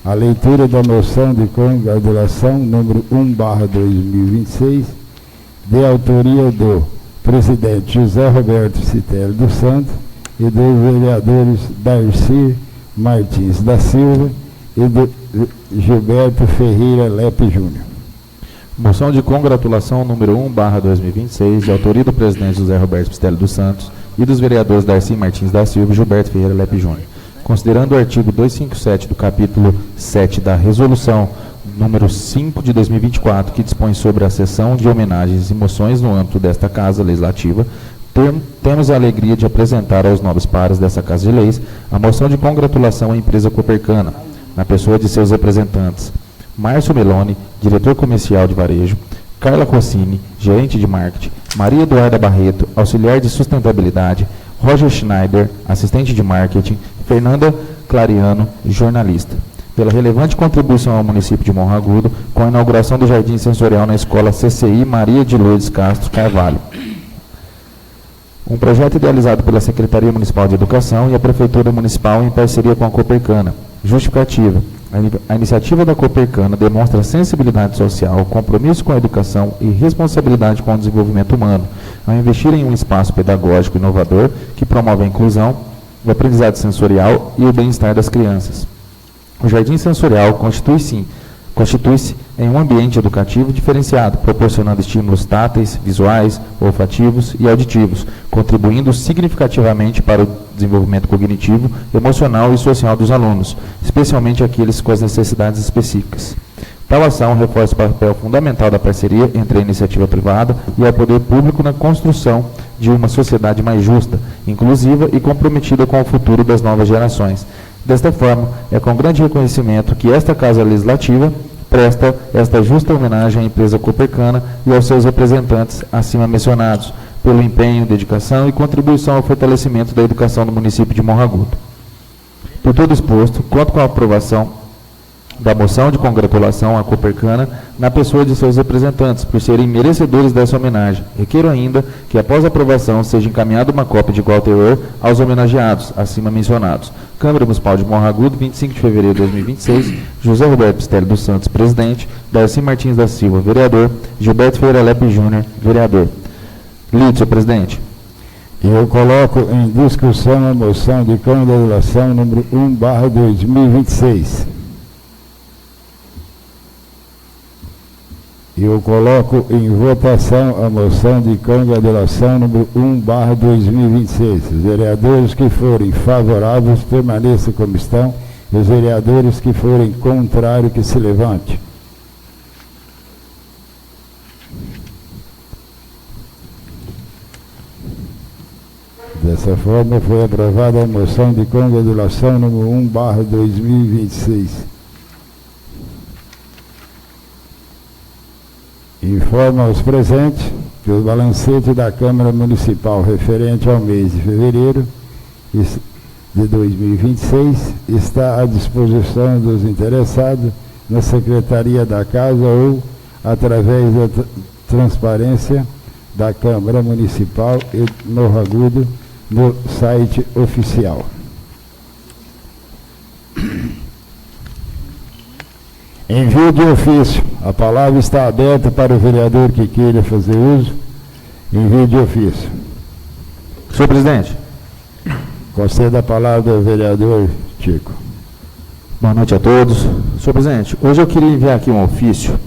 a leitura da moção de congratulação número 1/2026, de autoria do presidente José Roberto Citelli dos Santos e dos vereadores Darcy Martins da Silva e do Gilberto Ferreira Lepe Júnior. Moção de congratulação número 1/2026, de autoria do presidente José Roberto Citelli dos Santos e dos vereadores Darcy Martins da Silva e Gilberto Ferreira Lepe Júnior. Considerando o artigo 257 do capítulo 7 da Resolução número 5 de 2024, que dispõe sobre a sessão de homenagens e moções no âmbito desta Casa Legislativa, temos a alegria de apresentar aos nobres pares dessa Casa de Leis a moção de congratulação à empresa Copercana, na pessoa de seus representantes: Márcio Meloni, diretor comercial de varejo; Carla Rossini, gerente de marketing; Maria Eduarda Barreto, auxiliar de sustentabilidade; Roger Schneider, assistente de marketing; Fernanda Clariano, jornalista, pela relevante contribuição ao município de Morro Agudo com a inauguração do Jardim Sensorial na Escola CCI Maria de Lourdes Castro Carvalho. Um projeto idealizado pela Secretaria Municipal de Educação e a Prefeitura Municipal em parceria com a Copercana. Justificativa. A iniciativa da Copercana demonstra sensibilidade social, compromisso com a educação e responsabilidade com o desenvolvimento humano, ao investir em um espaço pedagógico inovador que promove a inclusão, o aprendizado sensorial e o bem-estar das crianças. O Jardim Sensorial constitui-se em um ambiente educativo diferenciado, proporcionando estímulos táteis, visuais, olfativos e auditivos, contribuindo significativamente para o desenvolvimento cognitivo, emocional e social dos alunos, especialmente aqueles com as necessidades específicas. Tal ação reforça o papel fundamental da parceria entre a iniciativa privada e o poder público na construção de uma sociedade mais justa, inclusiva e comprometida com o futuro das novas gerações. Desta forma, é com grande reconhecimento que esta Casa Legislativa presta esta justa homenagem à empresa Copercana e aos seus representantes acima mencionados, pelo empenho, dedicação e contribuição ao fortalecimento da educação do município de Morro Agudo. Por tudo exposto, conto com a aprovação da moção de congratulação à Copercana na pessoa de seus representantes, por serem merecedores dessa homenagem. Requero ainda que, após a aprovação, seja encaminhada uma cópia de igual teor aos homenageados, acima mencionados. Câmara Municipal de Morro Agudo, 25 de fevereiro de 2026, José Roberto Citelli dos Santos, presidente; Darcy Martins da Silva, vereador; Gilberto Ferreira Lepe Júnior, vereador. Lido, senhor presidente. Eu coloco em discussão a moção de congratulação número 1/2026. Eu coloco em votação a moção de congratulação número 1/2026. Os vereadores que forem favoráveis permaneçam como estão, e os vereadores que forem contrários que se levante. Dessa forma, foi aprovada a moção de congratulação número 1/2026. Informa aos presentes que o balancete da Câmara Municipal referente ao mês de fevereiro de 2026 está à disposição dos interessados na Secretaria da Casa ou através transparência da Câmara Municipal e Morro Agudo no site oficial. Envio de ofício. A palavra está aberta para o vereador que queira fazer uso. Envio de ofício. Senhor presidente. Conceda a palavra ao vereador Chico. Boa noite a todos. Senhor presidente, hoje eu queria enviar aqui um ofício.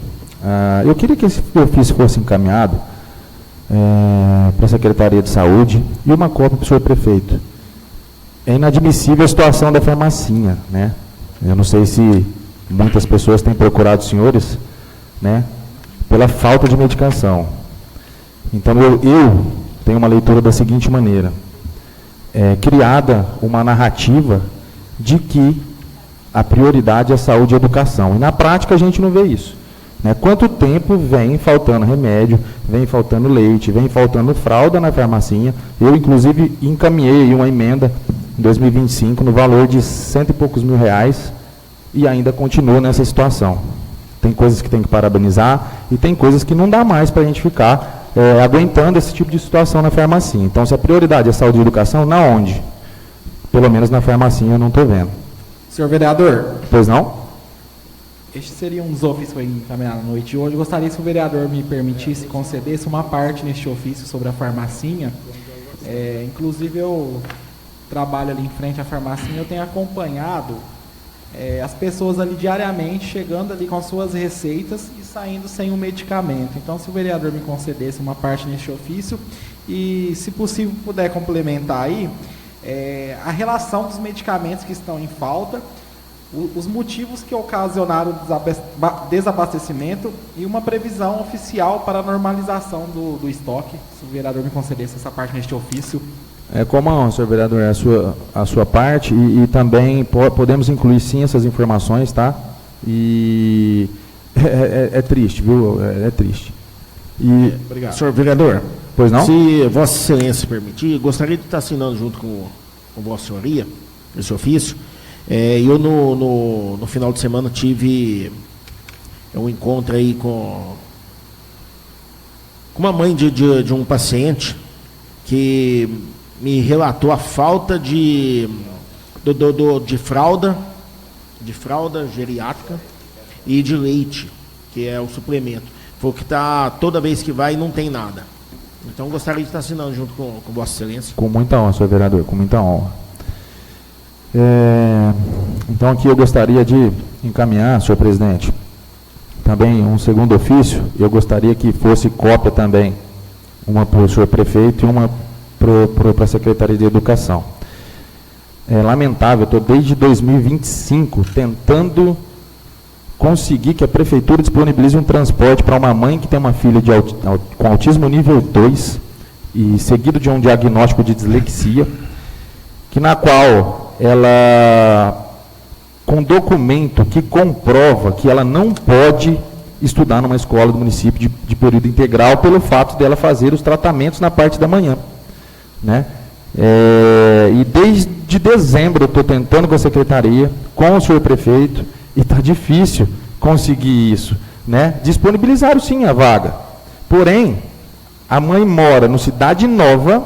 Eu queria que esse ofício fosse encaminhado para a Secretaria de Saúde e uma cópia para o senhor prefeito. É inadmissível a situação da farmacinha, né? Eu não sei se muitas pessoas têm procurado os senhores, né, pela falta de medicação. Então, eu tenho uma leitura da seguinte maneira. Criada uma narrativa de que a prioridade é a saúde e a educação. E, na prática, a gente não vê isso. Né? Quanto tempo vem faltando remédio, vem faltando leite, vem faltando fralda na farmacinha. Eu, inclusive, encaminhei uma emenda em 2025 no valor de R$100 e poucos mil, e ainda continua nessa situação. Tem coisas que tem que parabenizar e tem coisas que não dá mais para a gente ficar aguentando esse tipo de situação na farmacinha. Então, se a prioridade é saúde e educação, na onde? Pelo menos na farmacinha eu não estou vendo. Senhor vereador. Pois não? Este seria um dos ofícios que foi encaminhado na noite de hoje. Eu gostaria, se o vereador me permitisse, concedesse uma parte neste ofício sobre a farmacinha. Inclusive, eu trabalho ali em frente à farmacinha, eu tenho acompanhado as pessoas ali diariamente chegando ali com suas receitas e saindo sem o medicamento. Então, se o vereador me concedesse uma parte neste ofício e, se possível, puder complementar aí a relação dos medicamentos que estão em falta, os motivos que ocasionaram o desabastecimento e uma previsão oficial para a normalização do estoque. Se o vereador me concedesse essa parte neste ofício. Como, senhor vereador, a sua parte, e também podemos incluir sim essas informações, tá? E é triste, viu? É triste. Obrigado. Senhor vereador, pois não? Se Vossa Excelência permitir, gostaria de estar assinando junto com Vossa Senhoria esse ofício. Eu no final de semana tive um encontro aí com uma mãe de um paciente que me relatou a falta de fralda geriátrica e de leite, que é o suplemento. Foi que está toda vez que vai não tem nada. Então gostaria de estar assinando junto com Vossa Excelência. Com muita honra, senhor vereador, com muita honra. Então aqui eu gostaria de encaminhar, senhor presidente, também um segundo ofício. Eu gostaria que fosse cópia também, uma para o senhor prefeito e uma para a Secretaria de Educação. É lamentável, eu estou desde 2025 tentando conseguir que a Prefeitura disponibilize um transporte para uma mãe que tem uma filha com autismo nível 2 e seguido de um diagnóstico de dislexia, na qual ela, com documento que comprova que ela não pode estudar numa escola do município de período integral pelo fato dela fazer os tratamentos na parte da manhã. Né? E desde dezembro eu estou tentando com a secretaria, com o senhor prefeito, e está difícil conseguir isso. Né? Disponibilizaram sim a vaga, porém a mãe mora no Cidade Nova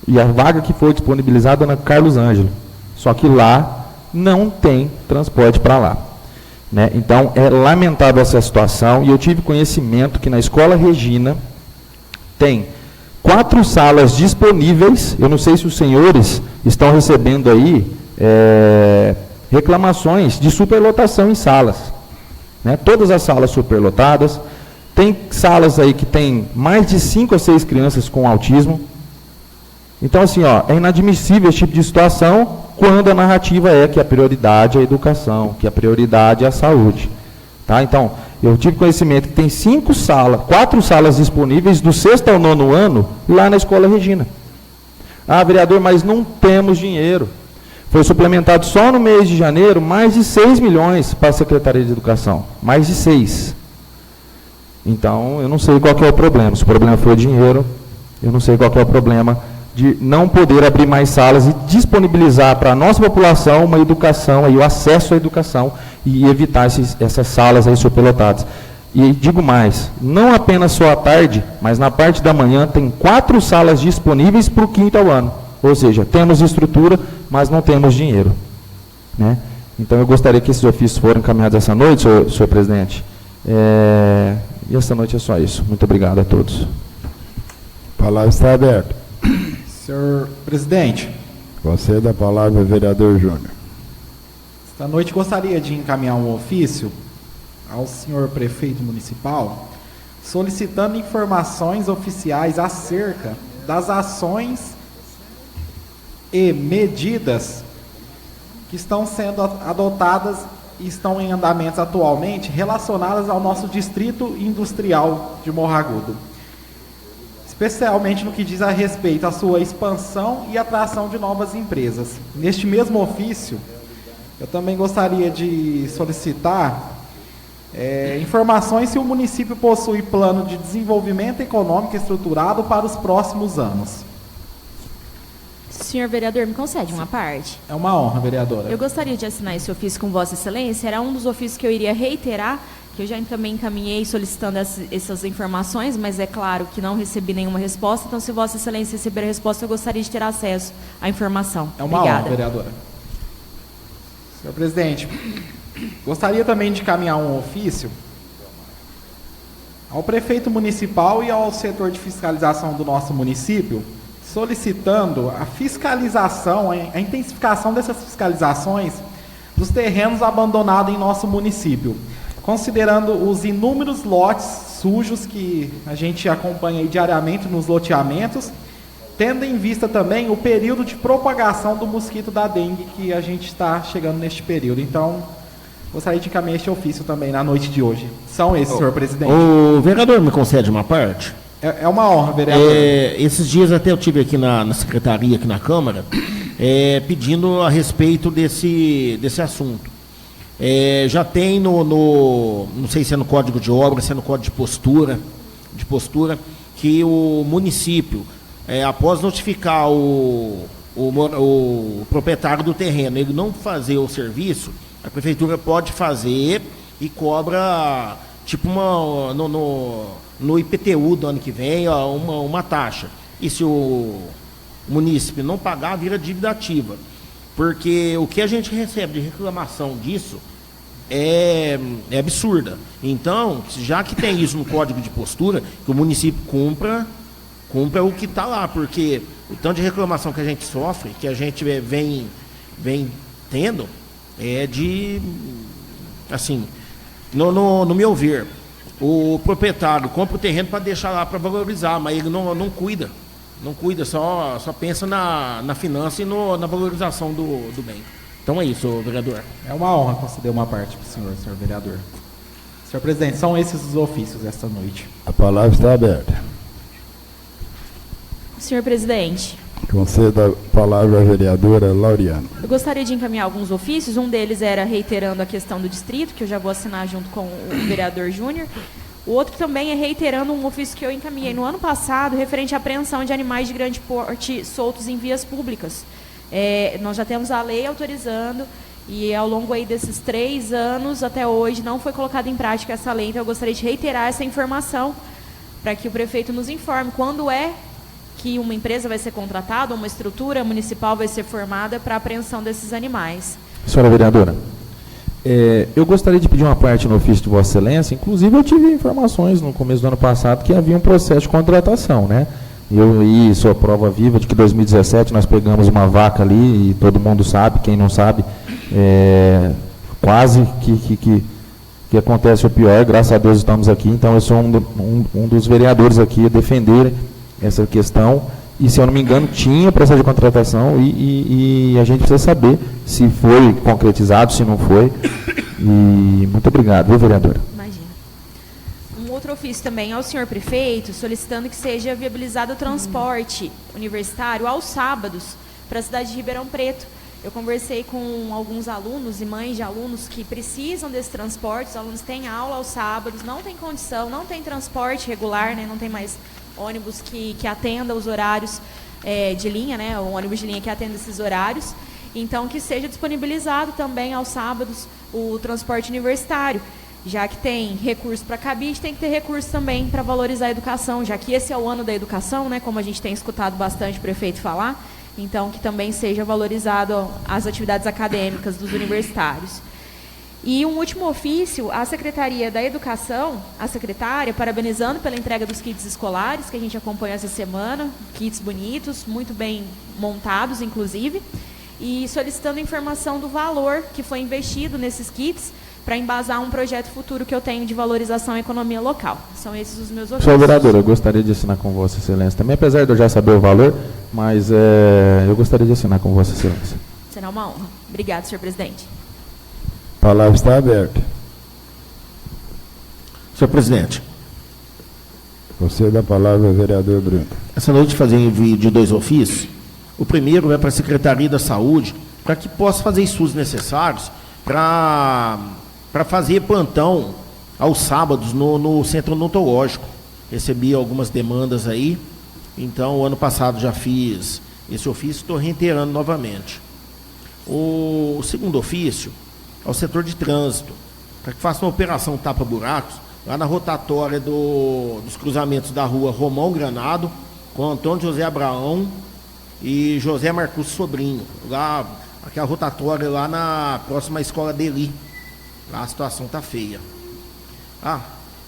e a vaga que foi disponibilizada é na Carlos Ângelo, só que lá não tem transporte para lá. Né? Então é lamentável essa situação, e eu tive conhecimento que na Escola Regina tem 4 salas disponíveis. Eu não sei se os senhores estão recebendo aí reclamações de superlotação em salas. Né? Todas as salas superlotadas. Tem salas aí que tem mais de 5 a 6 crianças com autismo. Então, assim, é inadmissível esse tipo de situação quando a narrativa é que a prioridade é a educação, que a prioridade é a saúde. Tá? Então, eu tive conhecimento que tem 4 salas disponíveis do 6º ao 9º ano lá na Escola Regina. Vereador, mas não temos dinheiro. Foi suplementado só no mês de janeiro mais de 6 milhões para a Secretaria de Educação. Mais de 6. Então, eu não sei qual que é o problema. Se o problema for o dinheiro, eu não sei qual que é o problema de não poder abrir mais salas e disponibilizar para a nossa população uma educação, aí, o acesso à educação, e evitar essas salas aí superlotadas. E digo mais, não apenas só à tarde, mas na parte da manhã tem 4 salas disponíveis para o quinto ano. Ou seja, temos estrutura, mas não temos dinheiro, né? Então eu gostaria que esses ofícios foram encaminhados essa noite, senhor presidente. E essa noite é só isso. Muito obrigado a todos. A palavra está aberta. Senhor presidente, Conceda a palavra ao vereador Júnior. esta noite gostaria de encaminhar um ofício ao senhor prefeito municipal solicitando informações oficiais acerca das ações e medidas que estão sendo adotadas e estão em andamentos atualmente relacionadas ao nosso distrito industrial de Morro Agudo, especialmente no que diz a respeito à sua expansão e atração de novas empresas. Neste mesmo ofício, eu também gostaria de solicitar informações se o município possui plano de desenvolvimento econômico estruturado para os próximos anos. Senhor vereador, me concede uma parte? É uma honra, vereadora. Eu gostaria de assinar esse ofício com Vossa Excelência. Era um dos ofícios que eu iria reiterar, que eu já também encaminhei solicitando essas informações, mas é claro que não recebi nenhuma resposta. Então, se Vossa Excelência receber a resposta, eu gostaria de ter acesso à informação. É uma Obrigada. honra, vereadora. Senhor presidente, gostaria também de encaminhar um ofício ao prefeito municipal e ao setor de fiscalização do nosso município, solicitando a fiscalização, a intensificação dessas fiscalizações dos terrenos abandonados em nosso município, considerando os inúmeros lotes sujos que a gente acompanha aí diariamente nos loteamentos, tendo em vista também o período de propagação do mosquito da dengue que a gente está chegando neste período. Então, gostaria de encaminhar este ofício também na noite de hoje. São esses, senhor presidente. O vereador me concede uma parte? É uma honra, vereador. Esses dias até eu tive aqui na secretaria, aqui na Câmara, pedindo a respeito desse assunto. Já tem não sei se é no Código de Obra, se é no Código de Postura, que o município, após notificar o proprietário do terreno, ele não fazer o serviço, a prefeitura pode fazer e cobra, tipo no IPTU do ano que vem, uma taxa. E se o município não pagar, vira dívida ativa. Porque o que a gente recebe de reclamação disso é absurda. Então, já que tem isso no Código de Postura, que o município cumpra o que está lá, porque o tanto de reclamação que a gente sofre, que a gente vem tendo, é de, assim, no meu ver, o proprietário compra o terreno para deixar lá para valorizar, mas ele não cuida, só pensa na finança e na valorização do bem. Então é isso, vereador. É uma honra conceder uma parte para o senhor vereador. Senhor presidente, são esses os ofícios esta noite. A palavra está aberta. Senhor presidente, Conceda a palavra à vereadora Laureano. eu gostaria de encaminhar alguns ofícios. Um deles era reiterando a questão do distrito, que eu já vou assinar junto com o vereador Júnior. O outro também é reiterando um ofício que eu encaminhei no ano passado, referente à apreensão de animais de grande porte soltos em vias públicas. Nós já temos a lei autorizando, e ao longo aí desses 3 anos, até hoje, não foi colocada em prática essa lei. Então, eu gostaria de reiterar essa informação, para que o prefeito nos informe quando que uma empresa vai ser contratada, uma estrutura municipal vai ser formada para a apreensão desses animais. Senhora vereadora, eu gostaria de pedir uma parte no ofício de Vossa Excelência. Inclusive, eu tive informações no começo do ano passado que havia um processo de contratação, né? Eu sou a prova viva de que em 2017 nós pegamos uma vaca ali, e todo mundo sabe, quem não sabe, quase que acontece o pior. Graças a Deus estamos aqui. Então, eu sou um dos vereadores aqui a defender essa questão, e se eu não me engano tinha processo de contratação, e a gente precisa saber se foi concretizado, se não foi. E muito obrigado, viu, vereadora? Imagina. Um outro ofício também ao senhor prefeito, solicitando que seja viabilizado o transporte universitário aos sábados para a cidade de Ribeirão Preto. Eu conversei com alguns alunos e mães de alunos que precisam desse transporte. Os alunos têm aula aos sábados, não tem condição, não tem transporte regular, né? Não tem mais ônibus que atenda os horários de linha, né? O ônibus de linha que atenda esses horários. Então, que seja disponibilizado também aos sábados o transporte universitário. Já que tem recurso para cabide, tem que ter recurso também para valorizar a educação, já que esse é o ano da educação, né, como a gente tem escutado bastante o prefeito falar, então que também seja valorizado as atividades acadêmicas dos universitários. E um último ofício, a Secretaria da Educação, a secretária, parabenizando pela entrega dos kits escolares, que a gente acompanhou essa semana, kits bonitos, muito bem montados, inclusive, e solicitando informação do valor que foi investido nesses kits, para embasar um projeto futuro que eu tenho de valorização à economia local. São esses os meus ofícios. Senhor vereador, eu gostaria de assinar com Vossa Excelência também, apesar de eu já saber o valor, mas eu gostaria de assinar com Vossa Excelência. Será uma honra. Obrigado, senhor presidente. A palavra está aberta. Senhor presidente, Você dá a palavra ao vereador Bruno. essa noite fazer envio de 2 ofícios. O primeiro é para a Secretaria da Saúde, para que possa fazer estudos necessários para fazer plantão aos sábados no centro odontológico. Recebi algumas demandas aí, então o ano passado já fiz esse ofício, estou reiterando novamente. O segundo ofício é o setor de trânsito, para que faça uma operação tapa-buracos lá na rotatória dos cruzamentos da rua Romão Granado, com Antônio José Abraão e José Marcos Sobrinho, lá, aquela rotatória lá na próxima escola Deli. Lá a situação está feia.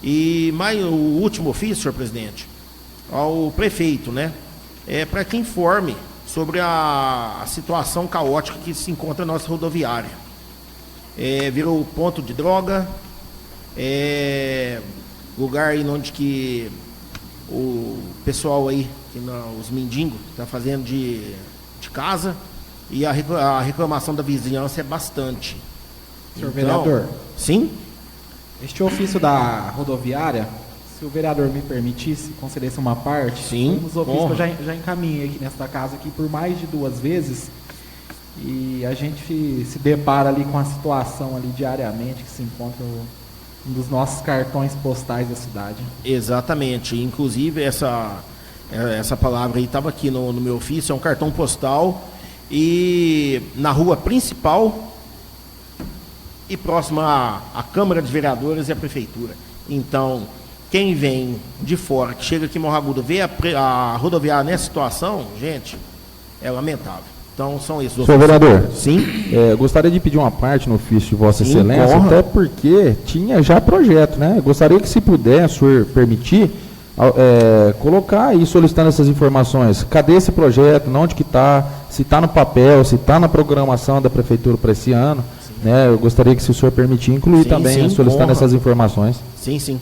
E mais o último ofício, senhor presidente, ao prefeito, né? Para que informe sobre a situação caótica que se encontra na nossa rodoviária. Virou ponto de droga, lugar aí onde que o pessoal aí, os mendigos, está fazendo de casa, e a reclamação da vizinhança é bastante. Senhor vereador. Sim? Este ofício da rodoviária, se o vereador me permitisse, concedesse uma parte, sim, os ofícios que eu já encaminhei aqui nesta casa aqui por mais de 2 vezes, e a gente se depara ali com a situação ali diariamente que se encontra um dos nossos cartões postais da cidade. Exatamente, inclusive essa palavra aí estava aqui no meu ofício, é um cartão postal, e na rua principal e próxima à Câmara de Vereadores e à Prefeitura. Então, quem vem de fora, que chega aqui em Morro Agudo, vê a rodoviária nessa situação, gente, é lamentável. Então, são esses ofícios. Senhor vereador, sim? Gostaria de pedir uma parte no ofício de Vossa Sim, Excelência, corra. até porque tinha já projeto, né? Gostaria que, se puder, o senhor permitir, colocar aí, solicitando essas informações. Cadê esse projeto? Onde que está? Se está no papel, se está na programação da Prefeitura para esse ano. Né? Eu gostaria que, se o senhor permitir, incluir também, solicitando essas informações. Sim, sim.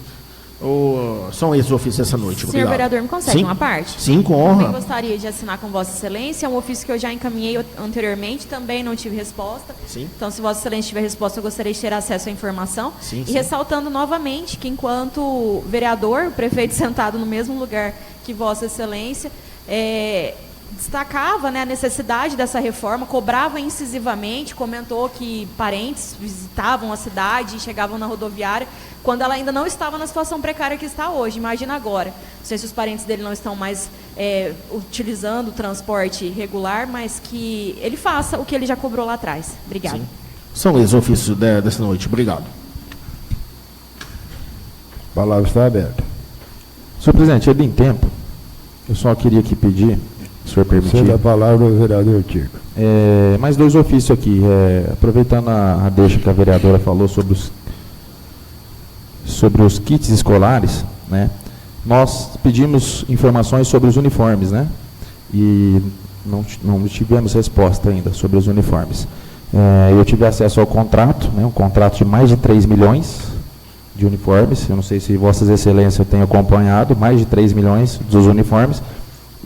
São esses ofícios essa noite. Senhor vereador, me consegue sim? uma parte? Sim, com honra. Também gostaria de assinar com Vossa Excelência. É um ofício que eu já encaminhei anteriormente, também não tive resposta. Sim. Então, se Vossa Excelência tiver resposta, eu gostaria de ter acesso à informação. Sim, e ressaltando novamente que, enquanto vereador, o prefeito sentado no mesmo lugar que Vossa Excelência, destacava, né, a necessidade dessa reforma, cobrava incisivamente, comentou que parentes visitavam a cidade e chegavam na rodoviária quando ela ainda não estava na situação precária que está hoje. Imagina agora. Não sei se os parentes dele não estão mais utilizando o transporte regular, mas que ele faça o que ele já cobrou lá atrás. Obrigada. Sim. São esses ofícios dessa noite. Obrigado. A palavra está aberta. Senhor presidente, em tempo, eu só queria aqui pedir, se o senhor permitir. Você dá a palavra ao vereador Tico. Mais 2 ofícios aqui. Aproveitando a deixa que a vereadora falou sobre os kits escolares, né? Nós pedimos informações sobre os uniformes, né? E não tivemos resposta ainda sobre os uniformes. Eu tive acesso ao contrato, né? Um contrato de mais de 3 milhões de uniformes. Eu não sei se Vossas Excelências têm acompanhado, mais de 3 milhões dos uniformes.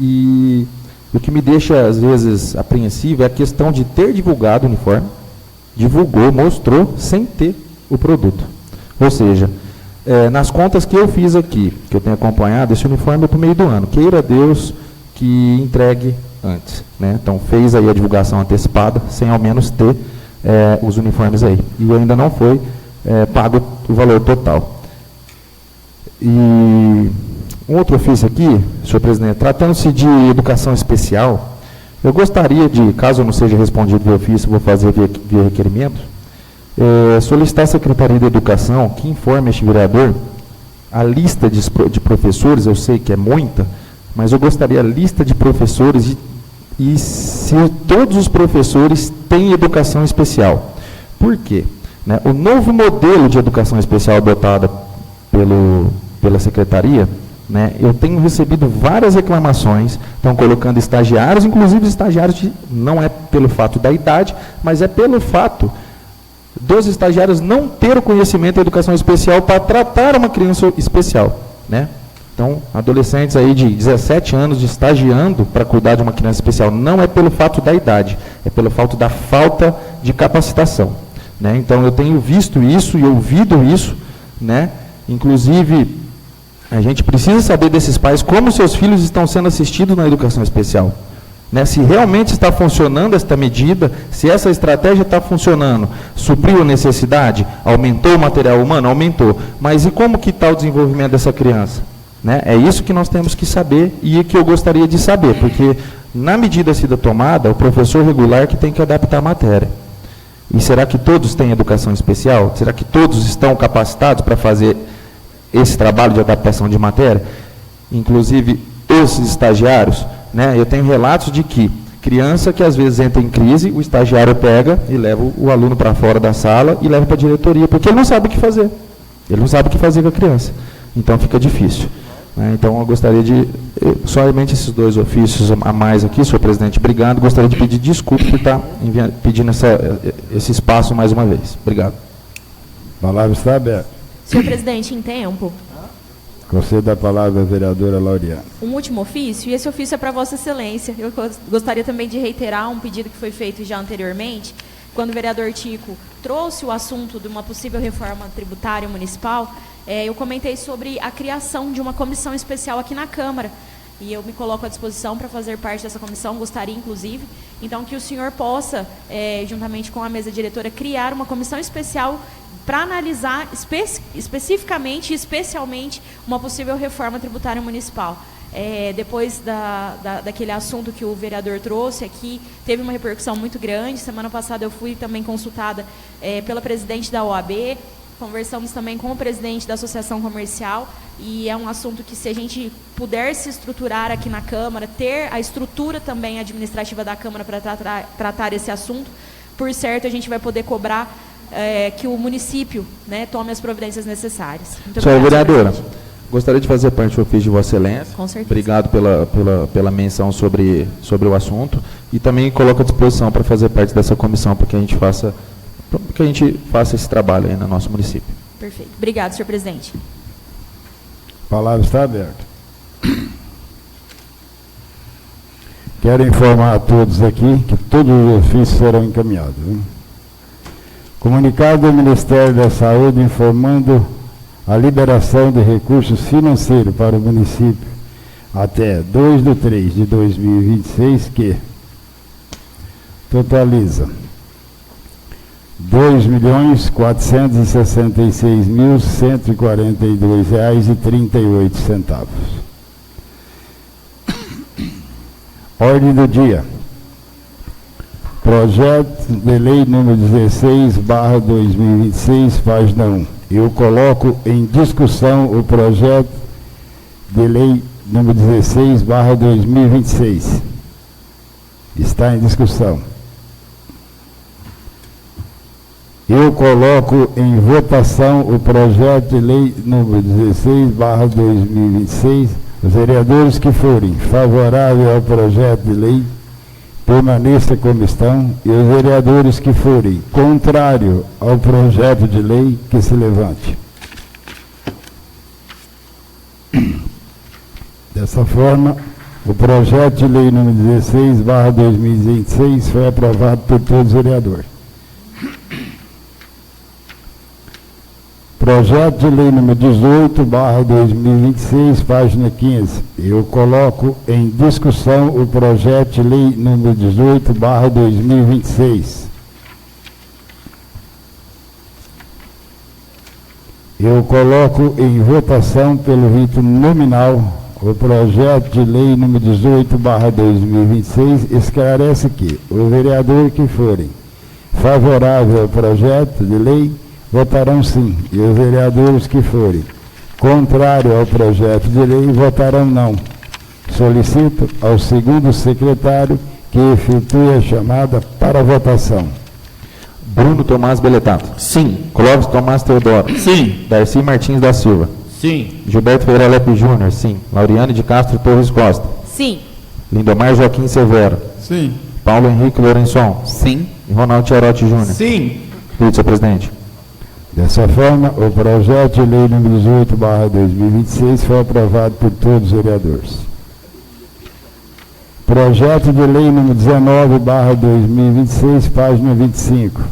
E o que me deixa, às vezes, apreensivo é a questão de ter divulgado o uniforme, divulgou, mostrou, sem ter o produto. Ou seja, nas contas que eu fiz aqui, que eu tenho acompanhado, esse uniforme é para o meio do ano. Queira Deus que entregue antes. Né? Então, fez aí a divulgação antecipada, sem ao menos ter os uniformes aí. E ainda não foi pago o valor total. E um outro ofício aqui, senhor presidente, tratando-se de educação especial, eu gostaria de, caso eu não seja respondido via ofício, vou fazer via requerimento, solicitar à Secretaria de Educação que informe este vereador a lista de professores, eu sei que é muita, mas eu gostaria a lista de professores e se todos os professores têm educação especial. Por quê? Né? O novo modelo de educação especial adotado pela Secretaria, né, eu tenho recebido várias reclamações, estão colocando estagiários, inclusive estagiários, não é pelo fato da idade, mas é pelo fato dos estagiários não ter o conhecimento da educação especial para tratar uma criança especial, né? Então, adolescentes aí de 17 anos estagiando para cuidar de uma criança especial, não é pelo fato da idade, é pelo fato da falta de capacitação, né? Então, eu tenho visto isso e ouvido isso, né? Inclusive, a gente precisa saber desses pais como seus filhos estão sendo assistidos na educação especial. Né, se realmente está funcionando esta medida, se essa estratégia está funcionando, supriu a necessidade, aumentou o material humano? Aumentou. Mas e como que está o desenvolvimento dessa criança? Né, é isso que nós temos que saber e que eu gostaria de saber, porque na medida sida tomada, o professor regular que tem que adaptar a matéria. E será que todos têm educação especial? Será que todos estão capacitados para fazer esse trabalho de adaptação de matéria? Inclusive, os estagiários, né, eu tenho relatos de que criança que às vezes entra em crise, o estagiário pega e leva o aluno para fora da sala e leva para a diretoria, porque ele não sabe o que fazer. Ele não sabe o que fazer com a criança. Então fica difícil. Né, então eu gostaria de, somente esses dois ofícios a mais aqui, senhor presidente, obrigado. Gostaria de pedir desculpa por estar pedindo esse espaço mais uma vez. Obrigado. A palavra está aberta. Senhor presidente, em tempo. Concedo a palavra à vereadora Laureana. Um último ofício, e esse ofício é para Vossa Excelência. Eu gostaria também de reiterar um pedido que foi feito já anteriormente, quando o vereador Tico trouxe o assunto de uma possível reforma tributária municipal. Eu comentei sobre a criação de uma comissão especial aqui na Câmara, e eu me coloco à disposição para fazer parte dessa comissão, gostaria, inclusive, então, que o senhor possa, juntamente com a mesa diretora, criar uma comissão especial para analisar especificamente e especialmente uma possível reforma tributária municipal. Depois daquele assunto que o vereador trouxe aqui, teve uma repercussão muito grande. Semana passada eu fui também consultada pela presidente da OAB, conversamos também com o presidente da Associação Comercial, e é um assunto que, se a gente puder se estruturar aqui na Câmara, ter a estrutura também administrativa da Câmara para tratar esse assunto, por certo a gente vai poder cobrar que o município, né, tome as providências necessárias. Senhora vereadora, gostaria de fazer parte do ofício de Vossa Excelência. Com certeza. Obrigado pela menção sobre o assunto, e também coloco à disposição para fazer parte dessa comissão, para que a gente faça esse trabalho aí no nosso município. Perfeito. Obrigado, senhor presidente. A palavra está aberta. Quero informar a todos aqui que todos os ofícios serão encaminhados. Hein? Comunicado do Ministério da Saúde informando a liberação de recursos financeiros para o município até 2/3/2026, que totaliza R$2.466.142,38. Ordem do dia. Projeto de lei número 16/2026, página 1. Eu coloco em discussão o projeto de lei número 16/2026. Está em discussão. Eu coloco em votação o projeto de lei número 16/2026. Os vereadores que forem favoráveis ao projeto de lei, permaneça como estão, e os vereadores que forem contrário ao projeto de lei, que se levante. Dessa forma, o projeto de lei número 16/2026 foi aprovado por todos os vereadores. Projeto de lei número 18/2026, página 15. Eu coloco em discussão o projeto de lei número 18/2026. Eu coloco em votação pelo rito nominal o projeto de lei número 18/2026. Esclarece que o vereador que forem favorável ao projeto de lei, votarão sim, e os vereadores que forem contrário ao projeto de lei, votarão não. Solicito ao segundo secretário que efetue a chamada para votação. Bruno Tomás Beletato. Sim. Clóvis Tomás Teodoro. Sim. Darcy Martins da Silva. Sim. Gilberto Ferreira Lepe Júnior. Sim. Lauriane de Castro Torres Costa. Sim. Lindomar Joaquim Severo. Sim. Paulo Henrique Lourençon. Sim. E Ronaldo Tiarotti Júnior. Sim. Senhor presidente. Dessa forma, o projeto de lei número 18/2026 foi aprovado por todos os vereadores. Projeto de lei número 19/2026, página 25.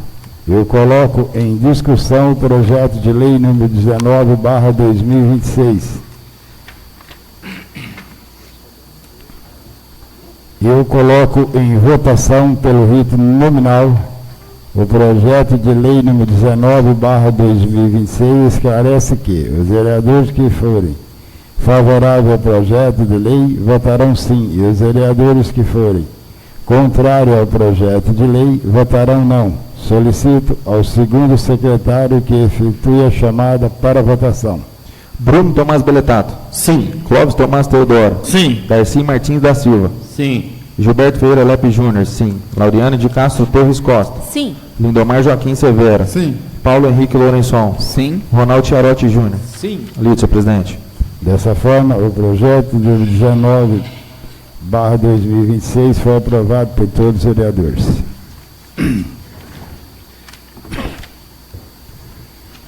Eu coloco em discussão o projeto de lei número 19/2026. Eu coloco em votação pelo rito nominal o projeto de lei número 19/2026 esclarece que os vereadores que forem favoráveis ao projeto de lei votarão sim, e os vereadores que forem contrários ao projeto de lei votarão não. Solicito ao segundo secretário que efetue a chamada para votação. Bruno Tomás Beletato. Sim. Clóvis Tomás Teodoro. Sim. Darcy Martins da Silva. Sim. Gilberto Ferreira Lepe Júnior. Sim. Lauriane de Castro Torres Costa. Sim. Lindomar Joaquim Severo. Sim. Paulo Henrique Lourençon. Sim. Ronaldo Tiarotti Júnior. Sim. Senhor presidente. Dessa forma, o projeto de 19/2026 foi aprovado por todos os vereadores.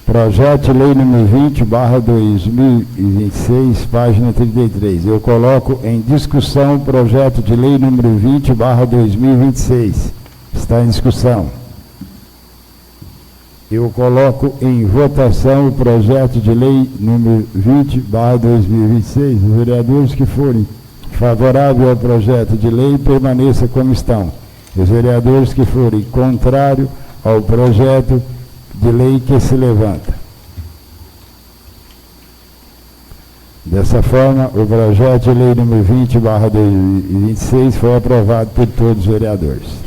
Projeto de lei número 20/2026, página 33. Eu coloco em discussão o projeto de lei número 20/2026. Está em discussão. Eu coloco em votação o projeto de lei número 20/2026. Os vereadores que forem favoráveis ao projeto de lei permaneçam como estão. Os vereadores que forem contrários ao projeto de lei que se levanta. Dessa forma, o projeto de lei número 20/2026 foi aprovado por todos os vereadores.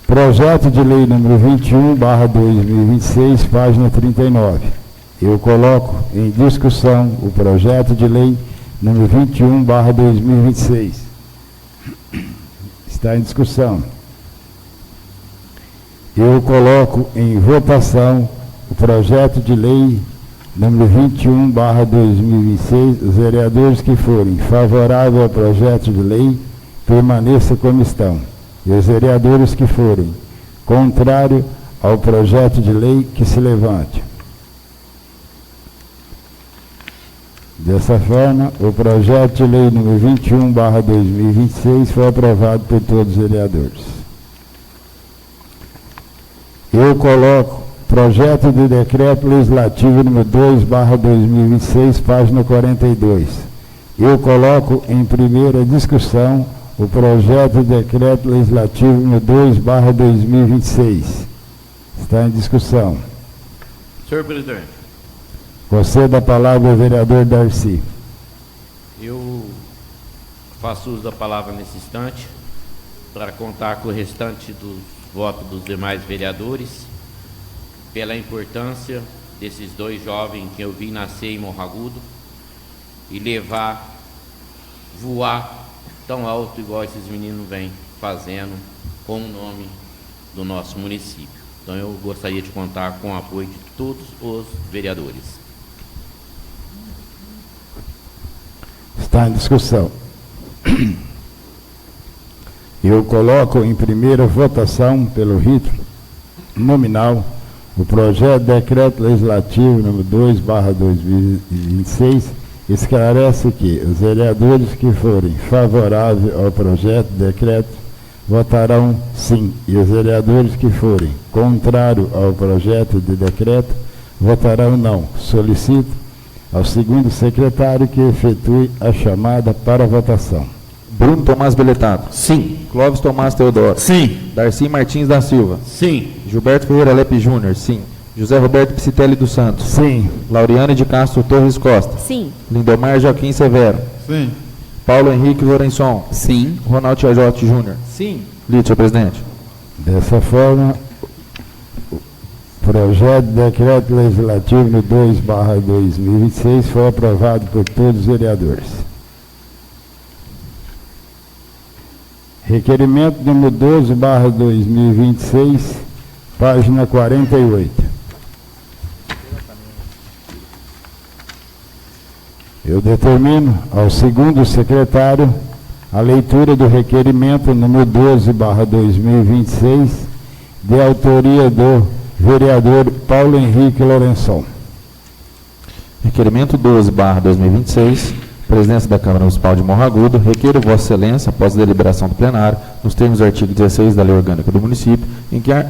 Projeto de lei número 21/2026, página 39. Eu coloco em discussão o projeto de lei número 21/2026. Está em discussão. Eu coloco em votação o projeto de lei número 21/2026. Os vereadores que forem favoráveis ao projeto de lei permaneçam como estão. E os vereadores que forem contrários ao projeto de lei que se levante. Dessa forma, o projeto de lei número 21/2026 foi aprovado por todos os vereadores. Eu coloco projeto de decreto legislativo número 2/2026, página 42. Eu coloco em primeira discussão o projeto de decreto legislativo número 2/2026. Está em discussão. Senhor presidente, Conceda a palavra ao vereador Darcy. eu faço uso da palavra nesse instante para contar com o restante dos votos dos demais vereadores pela importância desses dois jovens que eu vi nascer em Morro Agudo e voar tão alto igual esses meninos vêm fazendo com o nome do nosso município. Então eu gostaria de contar com o apoio de todos os vereadores. Está em discussão. Eu coloco em primeira votação pelo rito nominal o projeto de decreto legislativo número 2/2026 esclarece que os vereadores que forem favoráveis ao projeto de decreto votarão sim, e os vereadores que forem contrários ao projeto de decreto votarão não. Solicito ao segundo secretário que efetue a chamada para votação. Bruno Tomás Beletato. Sim. Clóvis Tomás Teodoro. Sim. Darcy Martins da Silva. Sim. Gilberto Ferreira Lepe Júnior. Sim. José Roberto Picitelli dos Santos. Sim. Lauriane de Castro Torres Costa. Sim. Lindomar Joaquim Severo. Sim. Paulo Henrique Lourençon. Sim. Ronaldo Tiarotti Júnior. Sim. Senhor presidente. Dessa forma, o projeto de decreto legislativo no 2/2026 foi aprovado por todos os vereadores. Requerimento número 12/2026, página 48. Eu determino ao segundo secretário a leitura do requerimento número 12/2026, de autoria do vereador Paulo Henrique Lourençon. Requerimento 12/2026, Presidência da Câmara Municipal de Morro Agudo, requer Vossa Excelência, após a deliberação do plenário, nos termos do artigo 16 da Lei Orgânica do Município,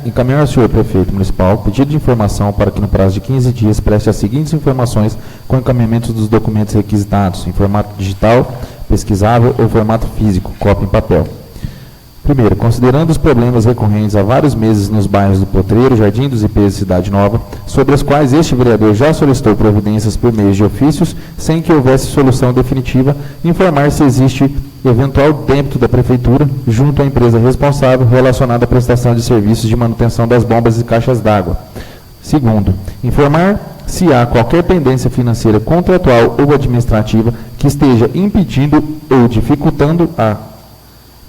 encaminhar ao senhor prefeito municipal pedido de informação para que no prazo de 15 dias preste as seguintes informações com encaminhamento dos documentos requisitados, em formato digital, pesquisável ou formato físico, cópia em papel. Primeiro, considerando os problemas recorrentes há vários meses nos bairros do Potreiro, Jardim dos Ipês e Cidade Nova, sobre as quais este vereador já solicitou providências por meio de ofícios, sem que houvesse solução definitiva, informar se existe eventual débito da Prefeitura junto à empresa responsável relacionada à prestação de serviços de manutenção das bombas e caixas d'água. Segundo, informar se há qualquer pendência financeira contratual ou administrativa que esteja impedindo ou dificultando a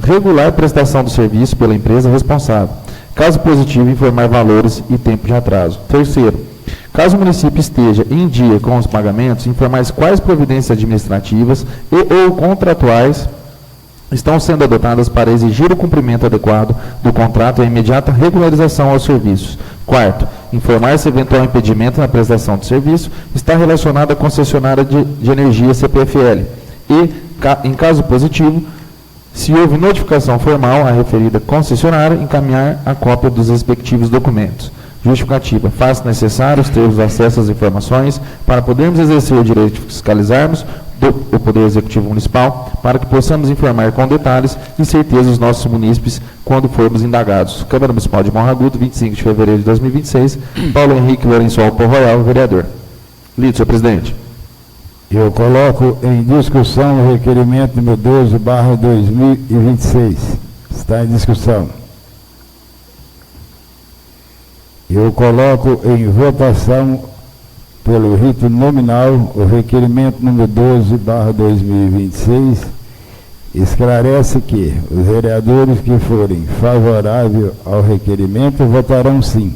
regular prestação do serviço pela empresa responsável. Caso positivo, informar valores e tempo de atraso. Terceiro, caso o município esteja em dia com os pagamentos, informar quais providências administrativas e ou contratuais estão sendo adotadas para exigir o cumprimento adequado do contrato e a imediata regularização aos serviços. Quarto, informar se eventual impedimento na prestação do serviço está relacionado à concessionária de energia CPFL e, em caso positivo, se houve notificação formal à referida concessionária, encaminhar a cópia dos respectivos documentos. Justificativa. Faz necessários termos acesso às informações para podermos exercer o direito de fiscalizarmos o Poder Executivo Municipal, para que possamos informar com detalhes e certeza os nossos munícipes quando formos indagados. Câmara Municipal de Morro Agudo, 25 de fevereiro de 2026. Paulo Henrique Lourençon, Por Royal, vereador. Lido, senhor presidente. Eu coloco em discussão o requerimento número 12/2026. Está em discussão. Eu coloco em votação, pelo rito nominal, o requerimento número 12/2026. Esclarece que os vereadores que forem favoráveis ao requerimento votarão sim,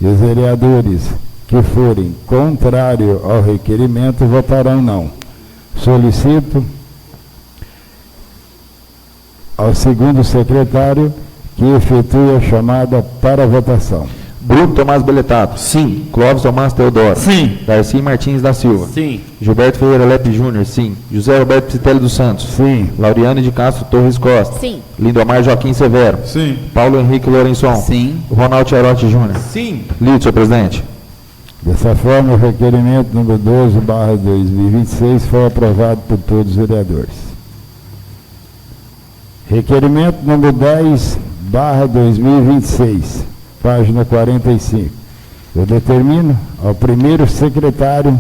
e os vereadores que forem contrário ao requerimento votarão não. Solicito ao segundo secretário que efetue a chamada para votação. Bruno Tomás Beletato. Sim. Clóvis Tomás Teodoro. Sim. Darcy Martins da Silva. Sim. Gilberto Ferreira Lepe Júnior. Sim. José Roberto Pitelli dos Santos. Sim. Lauriane de Castro Torres Costa. Sim. Lindomar Joaquim Severo. Sim. Paulo Henrique Lourençon. Sim. Ronaldo Tiarotti Júnior. Sim. Lido, senhor presidente. Dessa forma, o requerimento número 12/2026 foi aprovado por todos os vereadores. Requerimento número 10/2026, página 45. Eu determino ao primeiro secretário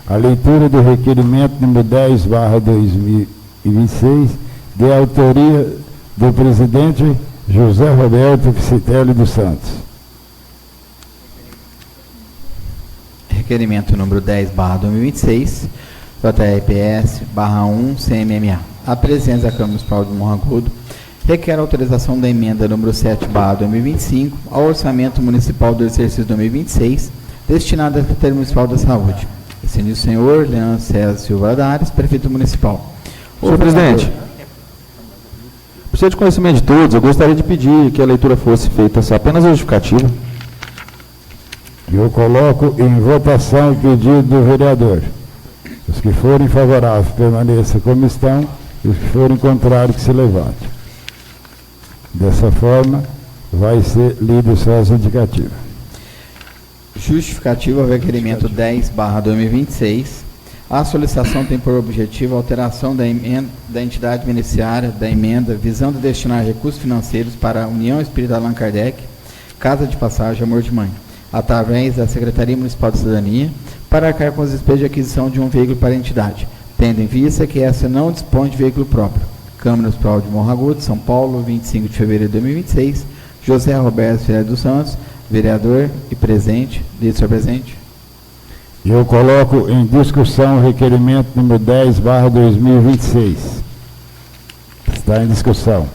a leitura do requerimento número 10/2026, de autoria do presidente José Roberto Picitelli dos Santos. Requerimento número 10/2026, JRPS/1 CMMA. A presidência da Câmara Municipal de Morro Agudo requer a autorização da emenda número 7/2025 ao Orçamento Municipal do exercício 2026, destinado à Secretaria Municipal da Saúde. Excendi o senhor Leandro César Silva Adares, prefeito municipal. Senhor presidente, precisa de conhecimento de todos, eu gostaria de pedir que a leitura fosse feita apenas justificativa. Eu coloco em votação o pedido do vereador. Os que forem favoráveis permaneçam como estão, e os que forem contrários que se levantem. Dessa forma, vai ser lido só as indicativas. Justificativa ao requerimento 10/2026. A solicitação tem por objetivo a alteração da entidade beneficiária da emenda, visando destinar recursos financeiros para a União Espírita Allan Kardec, Casa de Passagem Amor de Mãe, através da Secretaria Municipal de Cidadania, para arcar com os despesas de aquisição de um veículo para a entidade, tendo em vista que essa não dispõe de veículo próprio. Câmara Municipal de Morro Agudo, São Paulo, 25 de fevereiro de 2026, José Roberto Ferreira dos Santos, vereador e presente. Dito, senhor presidente. Eu coloco em discussão o requerimento número 10/2026. Está em discussão.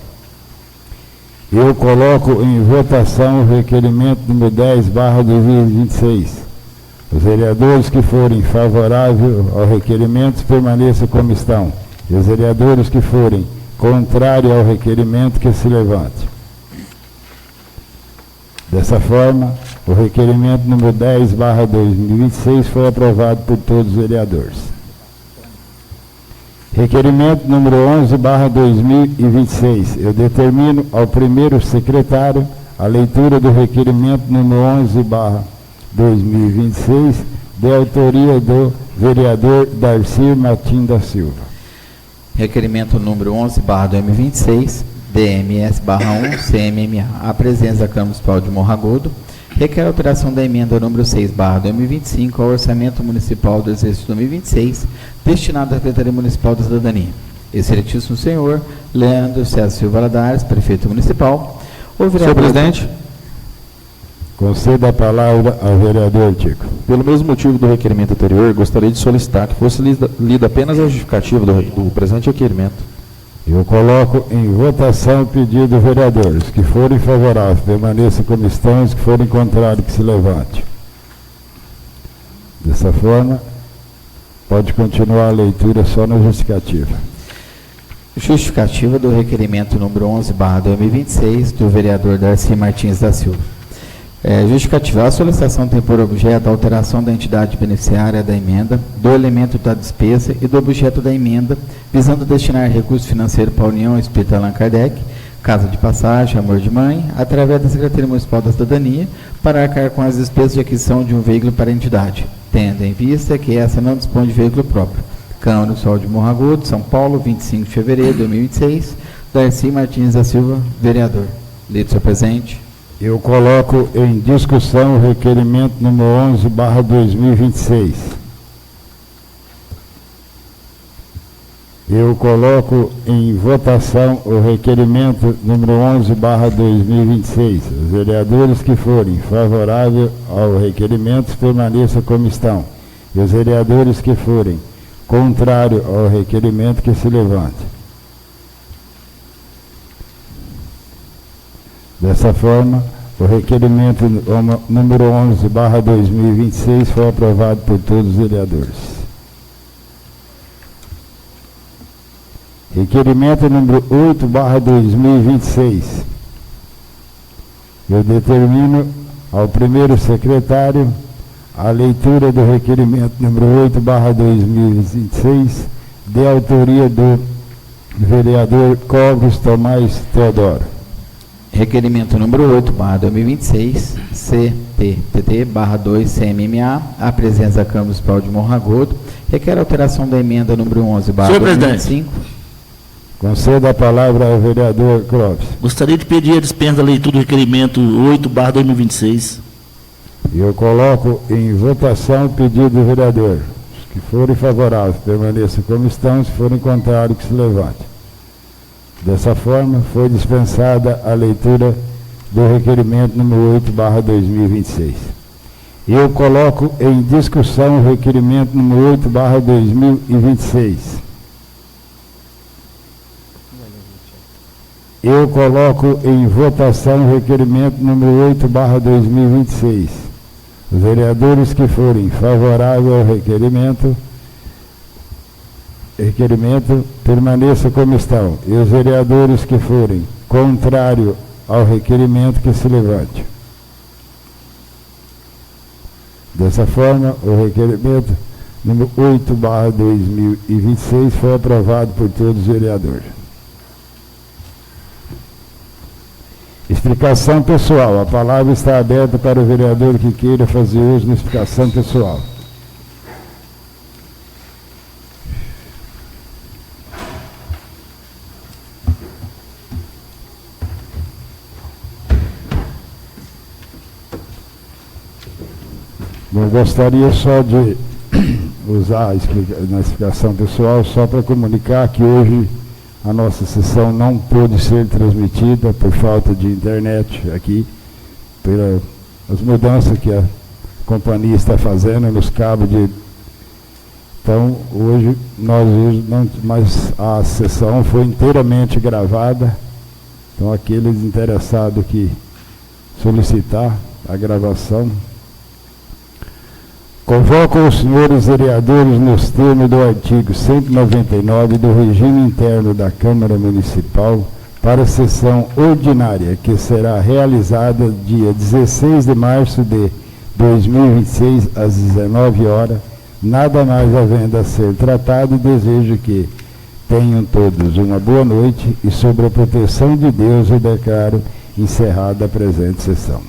Eu coloco em votação o requerimento número 10/2026. Os vereadores que forem favoráveis ao requerimento permaneçam como estão. E os vereadores que forem contrários ao requerimento que se levante. Dessa forma, o requerimento número 10/2026 foi aprovado por todos os vereadores. Requerimento número 11/2026. Eu determino ao primeiro secretário a leitura do requerimento número 11/2026, de autoria do vereador Darcy Martins da Silva. Requerimento número 11/2026, DMS/1, CMMA. A presença da Câmara Municipal de Morro Agudo requer alteração da emenda número 6/2025 ao Orçamento Municipal do exercício 2026, destinado à Secretaria Municipal da Cidadania. Excelentíssimo senhor Leandro César Silva Ladares, prefeito municipal. O vereador... Senhor presidente, conceda a palavra ao vereador Tico. pelo mesmo motivo do requerimento anterior, gostaria de solicitar que fosse lida apenas a justificativa do presente requerimento. Eu coloco em votação o pedido dos vereadores. Que forem favoráveis, permaneçam como estão. Os que forem contrários, que se levante. Dessa forma, pode continuar a leitura só na justificativa. Justificativa do requerimento número 11/2026 do vereador Darcy Martins da Silva. Justificativa. A solicitação tem por objeto a alteração da entidade beneficiária da emenda, do elemento da despesa e do objeto da emenda, visando destinar recurso financeiro para a União Espírita Allan Kardec, Casa de Passagem, Amor de Mãe, através da Secretaria Municipal da Cidadania, para arcar com as despesas de aquisição de um veículo para a entidade, tendo em vista que essa não dispõe de veículo próprio. Câmara Municipal de Morro Agudo, São Paulo, 25 de fevereiro de 2026, Darcy Martins da Silva, vereador. Lido, senhor presidente. Eu coloco em discussão o requerimento número 11/2026. Eu coloco em votação o requerimento número 11/2026. Os vereadores que forem favoráveis ao requerimento permaneçam como estão. E os vereadores que forem contrários ao requerimento que se levante. Dessa forma, o requerimento número 11/2026 foi aprovado por todos os vereadores. Requerimento número 8/2026. Eu determino ao primeiro secretário a leitura do requerimento número 8/2026, de autoria do vereador Clóvis Tomás Teodoro. Requerimento número 8/2026, CPTT/2 CMMA, a presença da Câmara Municipal de Morro Agudo, requer alteração da emenda número 11/2025. Conceda a palavra ao vereador Clóvis. Gostaria de pedir a dispensa da leitura do requerimento 8/2026. Eu coloco em votação o pedido do vereador. Os que forem favoráveis, permaneçam como estão. Se forem contrários, que se levante. Dessa forma, foi dispensada a leitura do requerimento número 8/2026. Eu coloco em discussão o requerimento número 8/2026. Eu coloco em votação o requerimento número 8/2026. Os vereadores que forem favoráveis ao requerimento permaneçam como estão. E os vereadores que forem contrários ao requerimento, que se levante. Dessa forma, o requerimento número 8/2026 foi aprovado por todos os vereadores. Explicação pessoal. A palavra está aberta para o vereador que queira fazer uso da explicação pessoal. Eu gostaria só de usar na explicação pessoal só para comunicar que hoje a nossa sessão não pôde ser transmitida por falta de internet aqui, pelas mudanças que a companhia está fazendo nos cabos de... Então, hoje, mas a sessão foi inteiramente gravada. Então, aqueles interessados que solicitar a gravação, convoco os senhores vereadores nos termos do artigo 199 do regime interno da Câmara Municipal para a sessão ordinária, que será realizada dia 16 de março de 2026, às 19 horas. Nada mais havendo a ser tratado, desejo que tenham todos uma boa noite e, sobre a proteção de Deus, eu declaro encerrada a presente sessão.